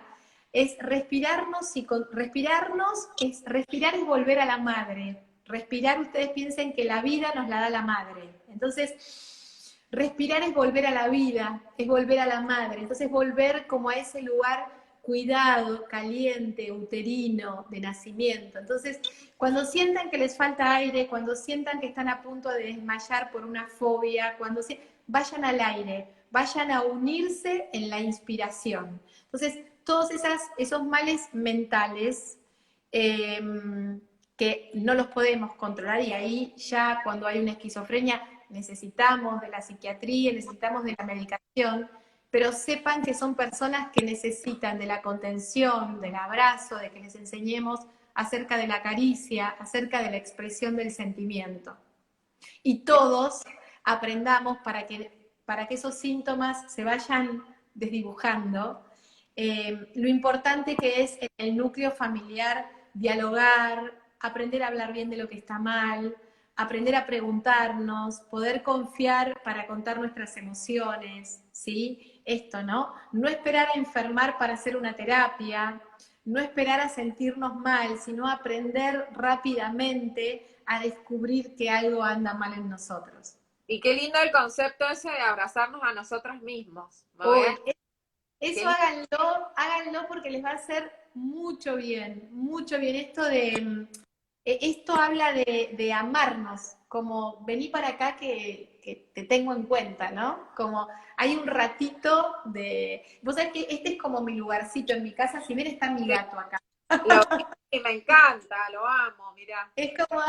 es respirarnos, respirar es volver a la madre. Respirar, ustedes piensen que la vida nos la da la madre. Entonces, respirar es volver a la vida, es volver a la madre. Entonces, volver como a ese lugar cuidado, caliente, uterino, de nacimiento. Entonces, cuando sientan que les falta aire, cuando sientan que están a punto de desmayar por una fobia, vayan al aire, vayan a unirse en la inspiración. Entonces, todos esos males mentales eh, que no los podemos controlar, y ahí ya cuando hay una esquizofrenia necesitamos de la psiquiatría, necesitamos de la medicación, pero sepan que son personas que necesitan de la contención, del abrazo, de que les enseñemos acerca de la caricia, acerca de la expresión del sentimiento. Y todos aprendamos para que esos síntomas se vayan desdibujando. Lo importante que es en el núcleo familiar dialogar, aprender a hablar bien de lo que está mal, aprender a preguntarnos, poder confiar para contar nuestras emociones, ¿sí? Esto, ¿no? No esperar a enfermar para hacer una terapia, no esperar a sentirnos mal, sino aprender rápidamente a descubrir que algo anda mal en nosotros. Y qué lindo el concepto ese de abrazarnos a nosotros mismos. Uy, Qué eso lindo. háganlo porque les va a hacer mucho bien, mucho bien. Esto habla de amarnos, como vení para acá que te tengo en cuenta, ¿no? Como hay un ratito de... Vos sabés que este es como mi lugarcito en mi casa, si bien está mi gato acá. Lo vi y me encanta, lo amo, mirá. Es como,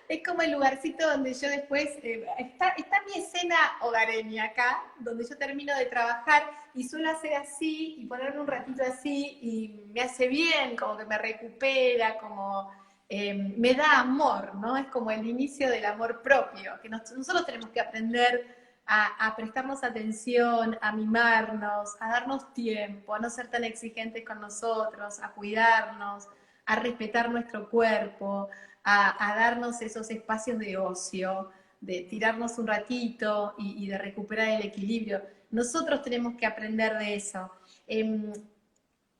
es como el lugarcito donde yo después, está mi escena hogareña acá, donde yo termino de trabajar y suelo hacer así y ponerme un ratito así y me hace bien, como que me recupera, como me da amor, ¿no? Es como el inicio del amor propio, que nosotros tenemos que aprender a prestarnos atención, a mimarnos, a darnos tiempo, a no ser tan exigentes con nosotros, a cuidarnos, a respetar nuestro cuerpo, a darnos esos espacios de ocio, de tirarnos un ratito y de recuperar el equilibrio. Nosotros tenemos que aprender de eso.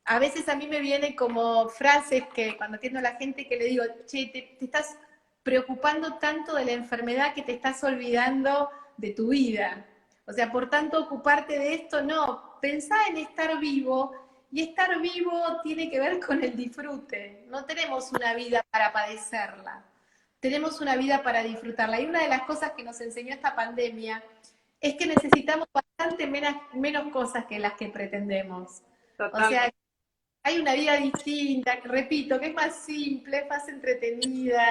A veces a mí me vienen como frases que cuando atiendo a la gente que le digo, che, te estás preocupando tanto de la enfermedad que te estás olvidando de tu vida. O sea, por tanto, ocuparte de esto, no, pensá en estar vivo y estar vivo tiene que ver con el disfrute. No tenemos una vida para padecerla, tenemos una vida para disfrutarla. Y una de las cosas que nos enseñó esta pandemia es que necesitamos bastante menos cosas que las que pretendemos. O sea, Totalmente. hay una vida distinta, repito, que es más simple, es más entretenida,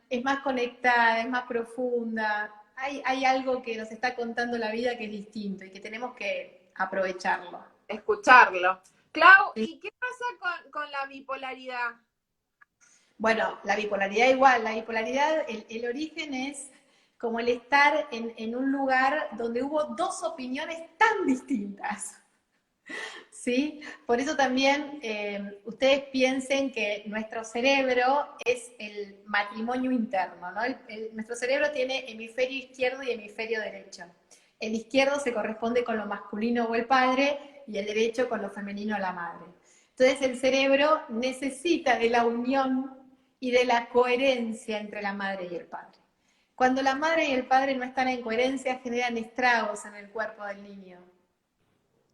es más conectada, es más profunda. Hay algo que nos está contando la vida que es distinto y que tenemos que aprovecharlo. Escucharlo. Clau, Sí. ¿y qué pasa con la bipolaridad? Bueno, la bipolaridad igual, la bipolaridad, el origen es como el estar en un lugar donde hubo dos opiniones tan distintas. ¿Sí? Por eso también ustedes piensen que nuestro cerebro es el matrimonio interno, ¿no? Nuestro cerebro tiene hemisferio izquierdo y hemisferio derecho. El izquierdo se corresponde con lo masculino o el padre y el derecho con lo femenino o la madre. Entonces el cerebro necesita de la unión y de la coherencia entre la madre y el padre. Cuando la madre y el padre no están en coherencia, generan estragos en el cuerpo del niño.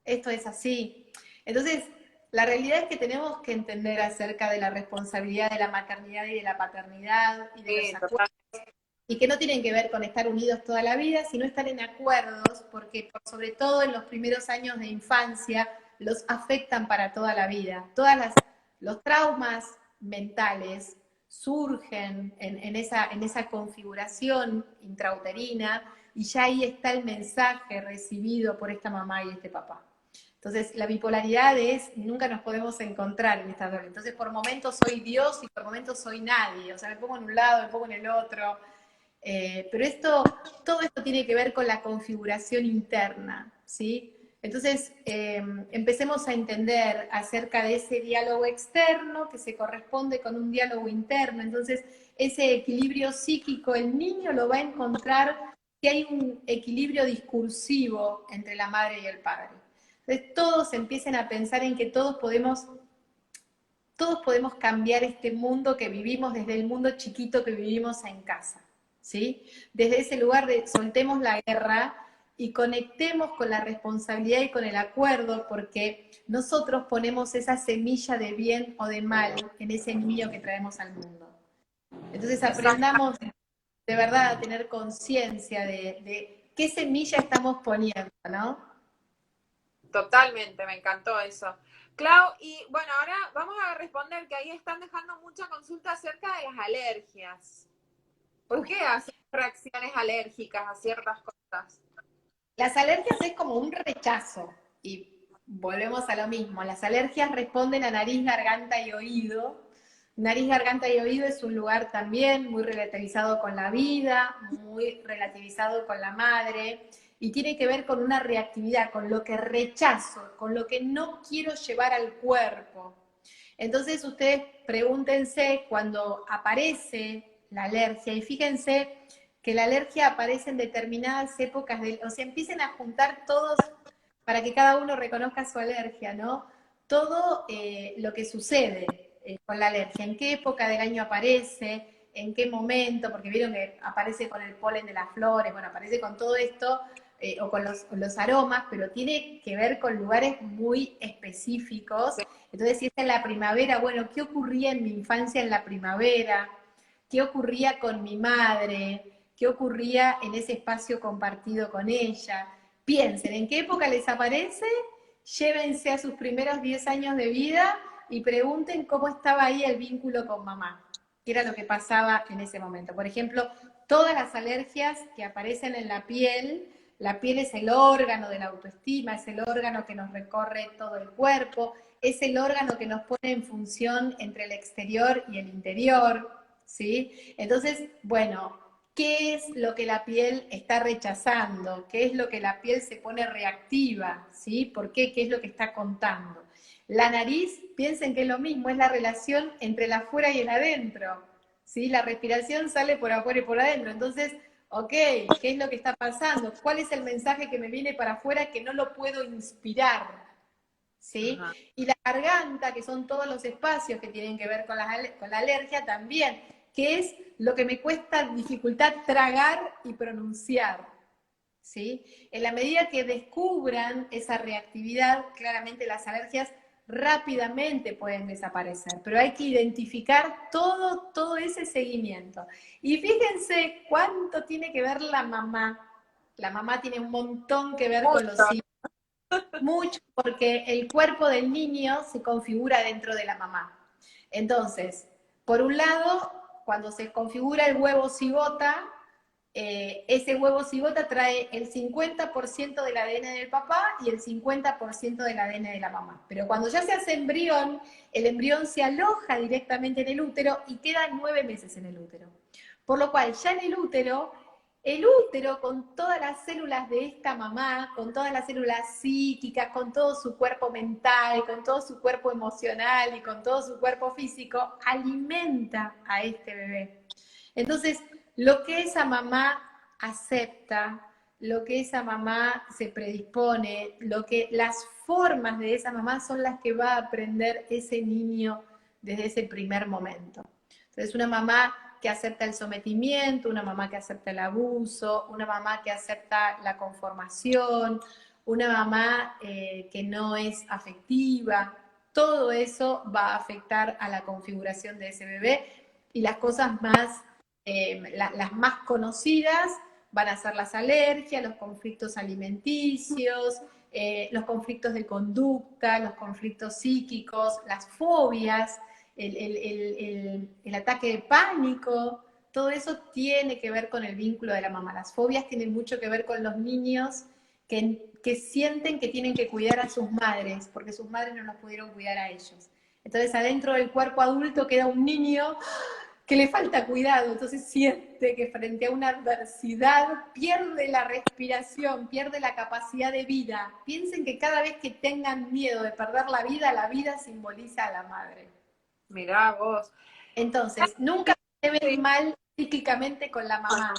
Esto es así. Entonces, la realidad es que tenemos que entender acerca de la responsabilidad de la maternidad y de la paternidad y de los acuerdos, Total. y que no tienen que ver con estar unidos toda la vida, sino estar en acuerdos, porque sobre todo en los primeros años de infancia los afectan para toda la vida. Los traumas mentales surgen en esa configuración intrauterina y ya ahí está el mensaje recibido por esta mamá y este papá. Entonces, la bipolaridad es, nunca nos podemos encontrar en esta doble. Entonces, por momentos soy Dios y por momentos soy nadie. O sea, me pongo en un lado, me pongo en el otro. Pero todo esto tiene que ver con la configuración interna, ¿sí? Entonces, empecemos a entender acerca de ese diálogo externo que se corresponde con un diálogo interno. Entonces, ese equilibrio psíquico, el niño lo va a encontrar si hay un equilibrio discursivo entre la madre y el padre. Entonces, todos empiecen a pensar en que todos podemos cambiar este mundo que vivimos desde el mundo chiquito que vivimos en casa, ¿sí? Desde ese lugar de soltemos la guerra y conectemos con la responsabilidad y con el acuerdo, porque nosotros ponemos esa semilla de bien o de mal en ese niño que traemos al mundo. Entonces aprendamos de verdad a tener conciencia de qué semilla estamos poniendo, ¿no? Totalmente, me encantó eso. Clau, y bueno, ahora vamos a responder que ahí están dejando mucha consulta acerca de las alergias. ¿Por Uy, qué hacen reacciones alérgicas a ciertas cosas? las alergias es como un rechazo. y volvemos a lo mismo, las alergias responden a nariz, garganta y oído. Nariz, garganta y oído es un lugar también muy relativizado con la vida, muy relativizado con la madre, y tiene que ver con una reactividad, con lo que rechazo, con lo que no quiero llevar al cuerpo. Entonces ustedes pregúntense cuando aparece la alergia, y fíjense que la alergia aparece en determinadas épocas, o sea, empiecen a juntar todos para que cada uno reconozca su alergia, ¿no? Todo lo que sucede con la alergia, en qué época del año aparece, en qué momento, porque vieron que aparece con el polen de las flores, bueno, aparece con todo esto, o con los aromas, pero tiene que ver con lugares muy específicos. Entonces, si es en la primavera, bueno, ¿qué ocurría en mi infancia en la primavera? ¿Qué ocurría con mi madre? ¿Qué ocurría en ese espacio compartido con ella? Piensen, ¿en qué época les aparece? Llévense a sus primeros 10 años de vida y pregunten cómo estaba ahí el vínculo con mamá, qué era lo que pasaba en ese momento. Por ejemplo, todas las alergias que aparecen en la piel es el órgano de la autoestima, es el órgano que nos recorre todo el cuerpo, es el órgano que nos pone en función entre el exterior y el interior, ¿sí? Entonces, bueno, ¿qué es lo que la piel está rechazando? ¿Qué es lo que la piel se pone reactiva? ¿Sí? ¿Por qué? ¿Qué es lo que está contando? La nariz, piensen que es lo mismo, es la relación entre el afuera y el adentro. ¿Sí? La respiración sale por afuera y por adentro. Entonces, ok, ¿qué es lo que está pasando? ¿Cuál es el mensaje que me viene para afuera que no lo puedo inspirar? ¿Sí? Ajá. Y la garganta, que son todos los espacios que tienen que ver con la alergia también, que es lo que me cuesta dificultad tragar y pronunciar. ¿Sí? En la medida que descubran esa reactividad, claramente las alergias rápidamente pueden desaparecer, pero hay que identificar todo ese seguimiento. Y fíjense cuánto tiene que ver la mamá. La mamá tiene un montón que ver con los Mucho. hijos. Mucho, porque el cuerpo del niño se configura dentro de la mamá. Entonces, por un lado, cuando se configura el huevo cigota, ese huevo cigota trae el 50% del ADN del papá y el 50% del ADN de la mamá. Pero cuando ya se hace embrión, el embrión se aloja directamente en el útero y queda 9 meses en el útero. Por lo cual, ya en el útero con todas las células de esta mamá, con todas las células psíquicas, con todo su cuerpo mental, con todo su cuerpo emocional y con todo su cuerpo físico, alimenta a este bebé. Entonces, lo que esa mamá acepta, lo que esa mamá se predispone, las formas de esa mamá son las que va a aprender ese niño desde ese primer momento. Entonces, una mamá que acepta el sometimiento, una mamá que acepta el abuso, una mamá que acepta la conformación, una mamá que no es afectiva, todo eso va a afectar a la configuración de ese bebé y las cosas más, las más conocidas van a ser las alergias, los conflictos alimenticios, los conflictos de conducta, los conflictos psíquicos, las fobias, el ataque de pánico, todo eso tiene que ver con el vínculo de la mamá. Las fobias tienen mucho que ver con los niños que sienten que tienen que cuidar a sus madres, porque sus madres no los pudieron cuidar a ellos. Entonces adentro del cuerpo adulto queda un niño que le falta cuidado, entonces siente que frente a una adversidad pierde la respiración, pierde la capacidad de vida. Piensen que cada vez que tengan miedo de perder la vida simboliza a la madre. Mirá vos. Entonces, nunca se Sí. ven mal psíquicamente con la mamá.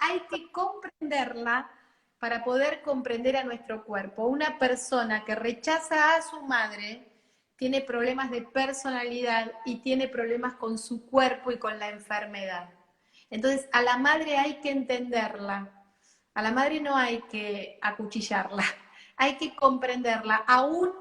Hay que comprenderla para poder comprender a nuestro cuerpo. Una persona que rechaza a su madre tiene problemas de personalidad y tiene problemas con su cuerpo y con la enfermedad. Entonces, a la madre hay que entenderla. A la madre no hay que acuchillarla, hay que comprenderla. Aún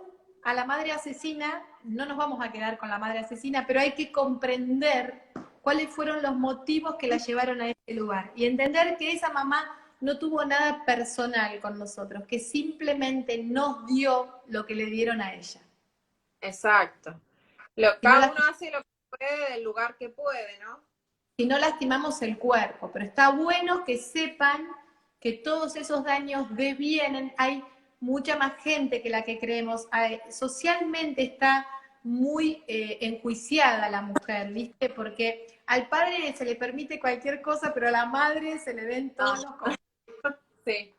a la madre asesina, no nos vamos a quedar con la madre asesina, pero hay que comprender cuáles fueron los motivos que la llevaron a ese lugar y entender que esa mamá no tuvo nada personal con nosotros, que simplemente nos dio lo que le dieron a ella. Exacto. Si no, Cada uno hace lo que puede del lugar que puede, ¿no? si no lastimamos el cuerpo, pero está bueno que sepan que todos esos daños devienen, hay mucha más gente que la que creemos. Socialmente está muy enjuiciada la mujer, ¿viste? Porque al padre se le permite cualquier cosa, pero a la madre se le ven todos los conflictos. Sí.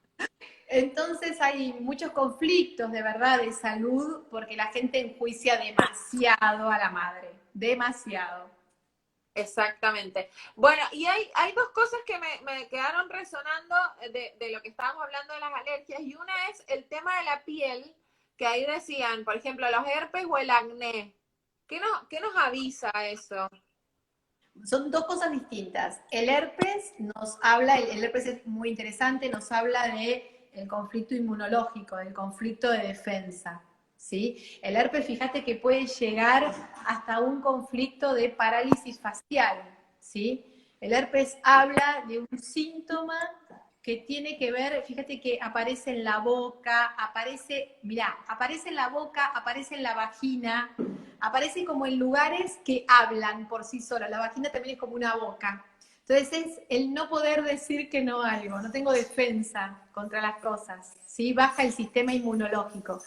Entonces hay muchos conflictos de verdad de salud porque la gente enjuicia demasiado a la madre, demasiado. Exactamente. Bueno, y hay dos cosas que me quedaron resonando de lo que estábamos hablando de las alergias, y una es el tema de la piel, que ahí decían, por ejemplo, los herpes o el acné. ¿Qué nos avisa eso? Son dos cosas distintas. El herpes nos habla, el herpes es muy interesante, nos habla de el conflicto inmunológico, del conflicto de defensa. ¿Sí? El herpes, fíjate que puede llegar hasta un conflicto de parálisis facial. ¿Sí? El herpes habla de un síntoma que tiene que ver, fíjate que aparece en la boca, aparece en la boca, aparece en la vagina, aparece como en lugares que hablan por sí solos. La vagina también es como una boca. Entonces es el no poder decir que no a algo, no tengo defensa contra las cosas, ¿sí? Baja el sistema inmunológico.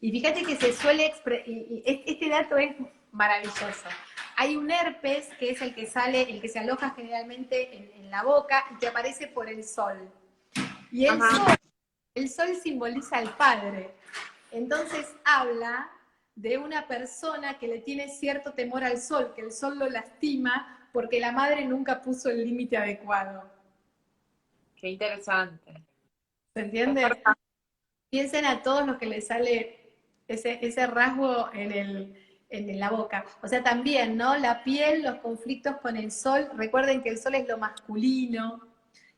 Y fíjate que se suele este dato es maravilloso. Hay un herpes que es el que sale, el que se aloja generalmente en la boca y que aparece por el sol. Y el sol simboliza al padre. Entonces habla de una persona que le tiene cierto temor al sol, que el sol lo lastima porque la madre nunca puso el límite adecuado. Qué interesante. ¿Se Es entiende? verdad. Piensen a todos los que les sale ese rasgo en la boca. O sea, también, ¿no? La piel, los conflictos con el sol. Recuerden que el sol es lo masculino,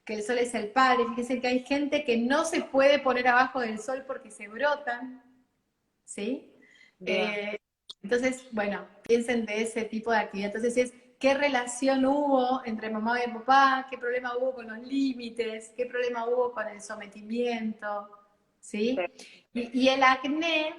que el sol es el padre. Fíjense que hay gente que no se puede poner abajo del sol porque se brotan, ¿sí? Bien. Entonces, bueno, piensen de ese tipo de actividad. Entonces es, ¿qué relación hubo entre mamá y papá? ¿Qué problema hubo con los límites? ¿Qué problema hubo con el sometimiento? ¿Sí? Y el acné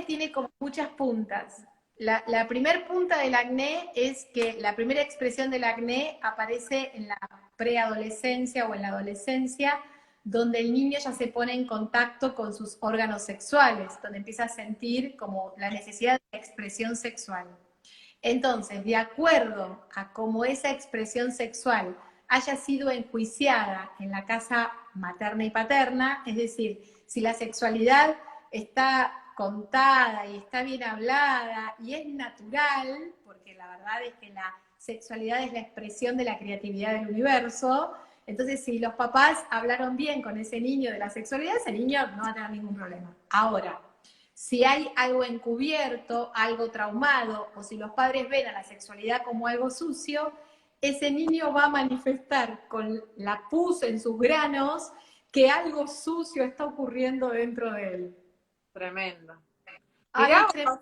tiene como muchas puntas. La primer punta del acné es que la primera expresión del acné aparece en la preadolescencia o en la adolescencia, donde el niño ya se pone en contacto con sus órganos sexuales, donde empieza a sentir como la necesidad de expresión sexual. Entonces, de acuerdo a cómo esa expresión sexual haya sido enjuiciada en la casa materna y paterna, es decir, si la sexualidad está contada y está bien hablada y es natural, porque la verdad es que la sexualidad es la expresión de la creatividad del universo, entonces si los papás hablaron bien con ese niño de la sexualidad, ese niño no va a tener ningún problema. Ahora, si hay algo encubierto, algo traumado, o si los padres ven a la sexualidad como algo sucio, ese niño va a manifestar con la pus en sus granos que algo sucio está ocurriendo dentro de él. Tremendo. Ay, Mirá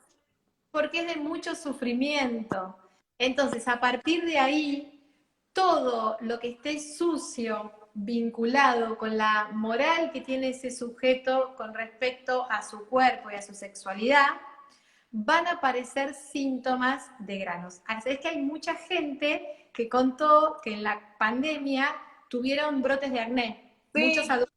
porque es de mucho sufrimiento. Entonces, a partir de ahí, todo lo que esté sucio, vinculado con la moral que tiene ese sujeto con respecto a su cuerpo y a su sexualidad, van a aparecer síntomas de granos. Así es que hay mucha gente que contó que en la pandemia tuvieron brotes de acné, muchos sí, adultos.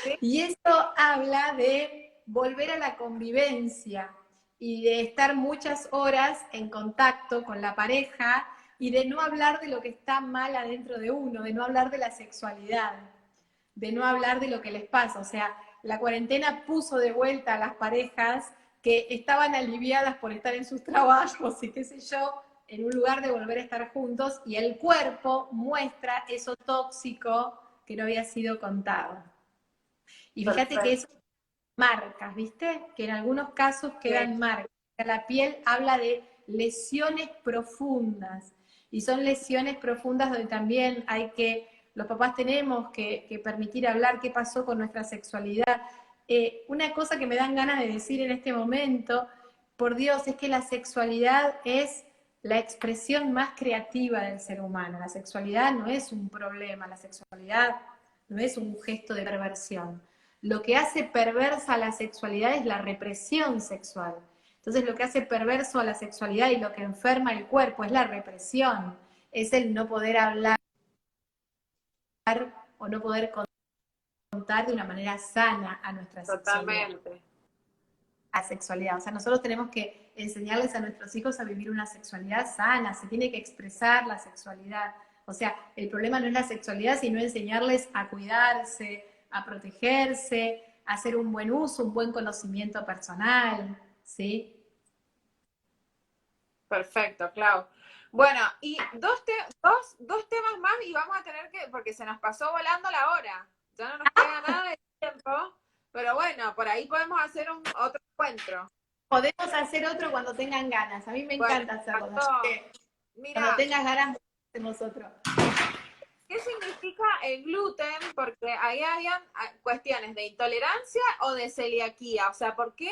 sí, Y eso habla de volver a la convivencia y de estar muchas horas en contacto con la pareja y de no hablar de lo que está mal adentro de uno, de no hablar de la sexualidad, de no hablar de lo que les pasa. O sea, la cuarentena puso de vuelta a las parejas que estaban aliviadas por estar en sus trabajos y qué sé yo, en un lugar de volver a estar juntos, y el cuerpo muestra eso tóxico que no había sido contado. Y fíjate que perfecto. eso marcas, ¿viste? Que en algunos casos Sí. quedan marcas. La piel habla de lesiones profundas. Y son lesiones profundas donde también los papás tenemos que permitir hablar qué pasó con nuestra sexualidad. Una cosa que me dan ganas de decir en este momento, por Dios, es que la sexualidad es la expresión más creativa del ser humano. La sexualidad no es un problema, la sexualidad no es un gesto de perversión. Lo que hace perversa a la sexualidad es la represión sexual. Entonces lo que hace perverso a la sexualidad y lo que enferma el cuerpo es la represión, es el no poder hablar o no poder afrontar de una manera sana a nuestra sexualidad. Totalmente. A sexualidad. O sea, nosotros tenemos que enseñarles a nuestros hijos a vivir una sexualidad sana, se tiene que expresar la sexualidad. O sea, el problema no es la sexualidad, sino enseñarles a cuidarse, a protegerse, a hacer un buen uso, un buen conocimiento personal, ¿sí? Perfecto, Clau. Bueno, y dos temas más y vamos a tener que, porque se nos pasó volando la hora. Ya no nos queda nada de tiempo, pero bueno, por ahí podemos hacer otro encuentro. Podemos hacer otro cuando tengan ganas. A mí me Bueno, encanta hacerlo. me Así encantó. que cuando Mira, tengas ganas, hacemos otro. ¿qué significa el gluten? Porque ahí habían cuestiones de intolerancia o de celiaquía. O sea, ¿por qué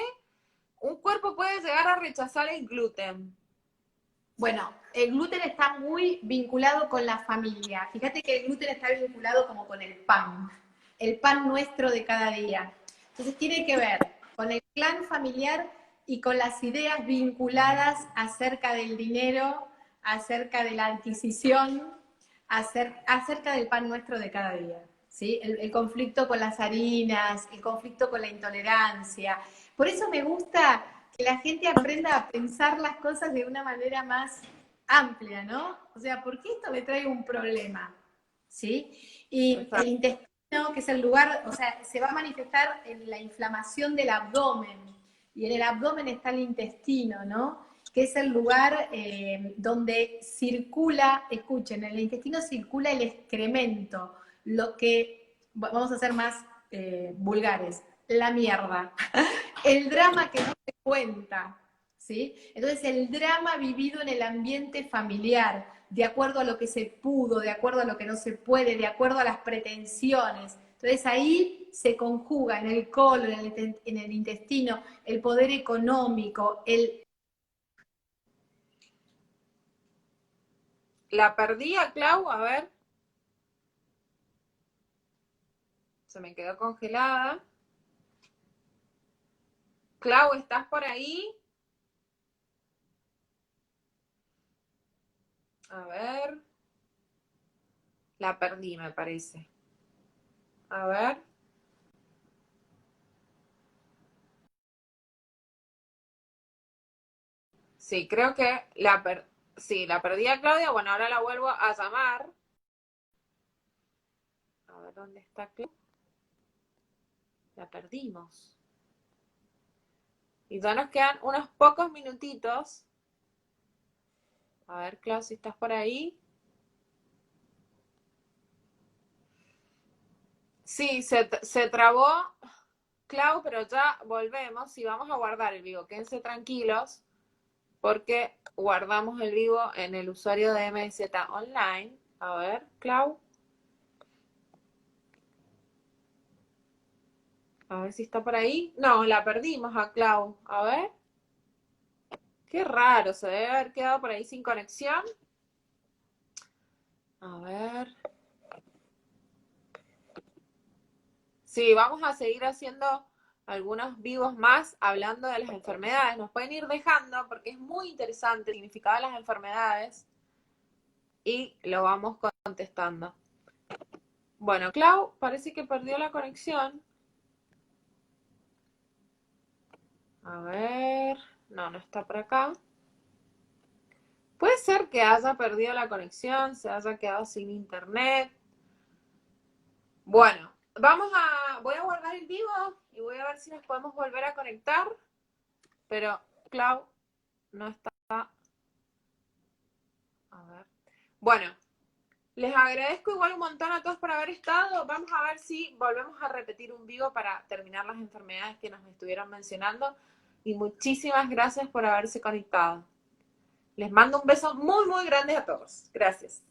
un cuerpo puede llegar a rechazar el gluten? Bueno, el gluten está muy vinculado con la familia. Fíjate que el gluten está vinculado como con el pan nuestro de cada día. Entonces tiene que ver con el clan familiar y con las ideas vinculadas acerca del dinero, acerca de la adquisición, acerca del pan nuestro de cada día. ¿Sí? El conflicto con las harinas, el conflicto con la intolerancia. Por eso me gusta que la gente aprenda a pensar las cosas de una manera más amplia, ¿no? O sea, ¿por qué esto me trae un problema? ¿Sí? Y el Exacto. intestino, que es el lugar, o sea, se va a manifestar en la inflamación del abdomen. Y en el abdomen está el intestino, ¿no? Que es el lugar donde circula, escuchen, en el intestino circula el excremento, lo que, vamos a ser más vulgares, la mierda. El drama que no se cuenta, ¿sí? Entonces, el drama vivido en el ambiente familiar, de acuerdo a lo que se pudo, de acuerdo a lo que no se puede, de acuerdo a las pretensiones. Entonces, ahí se conjuga en el colon, en el intestino, el poder económico, el... La perdí a Clau, a ver. Se me quedó congelada. Clau, ¿estás por ahí? A ver. La perdí, me parece. A ver. Sí, creo que sí, la perdí a Claudia. Bueno, ahora la vuelvo a llamar. A ver dónde está Clau. La perdimos. Y ya nos quedan unos pocos minutitos. A ver, Clau, si estás por ahí. Sí, se trabó Clau, pero ya volvemos y vamos a guardar el vivo. Quédense tranquilos porque guardamos el vivo en el usuario de MZ Online. A ver, Clau. A ver si está por ahí. No, la perdimos a Clau. A ver. Qué raro, se debe haber quedado por ahí sin conexión. A ver. Sí, vamos a seguir haciendo algunos vivos más hablando de las enfermedades. Nos pueden ir dejando porque es muy interesante el significado de las enfermedades y lo vamos contestando. Bueno, Clau, parece que perdió la conexión. A ver. No, no está por acá. Puede ser que haya perdido la conexión, se haya quedado sin internet. Bueno, voy a guardar el vivo y voy a ver si nos podemos volver a conectar. Pero Clau no está. A ver. Bueno, les agradezco igual un montón a todos por haber estado. Vamos a ver si volvemos a repetir un vivo para terminar las enfermedades que nos estuvieron mencionando. Y muchísimas gracias por haberse conectado. Les mando un beso muy, muy grande a todos. Gracias.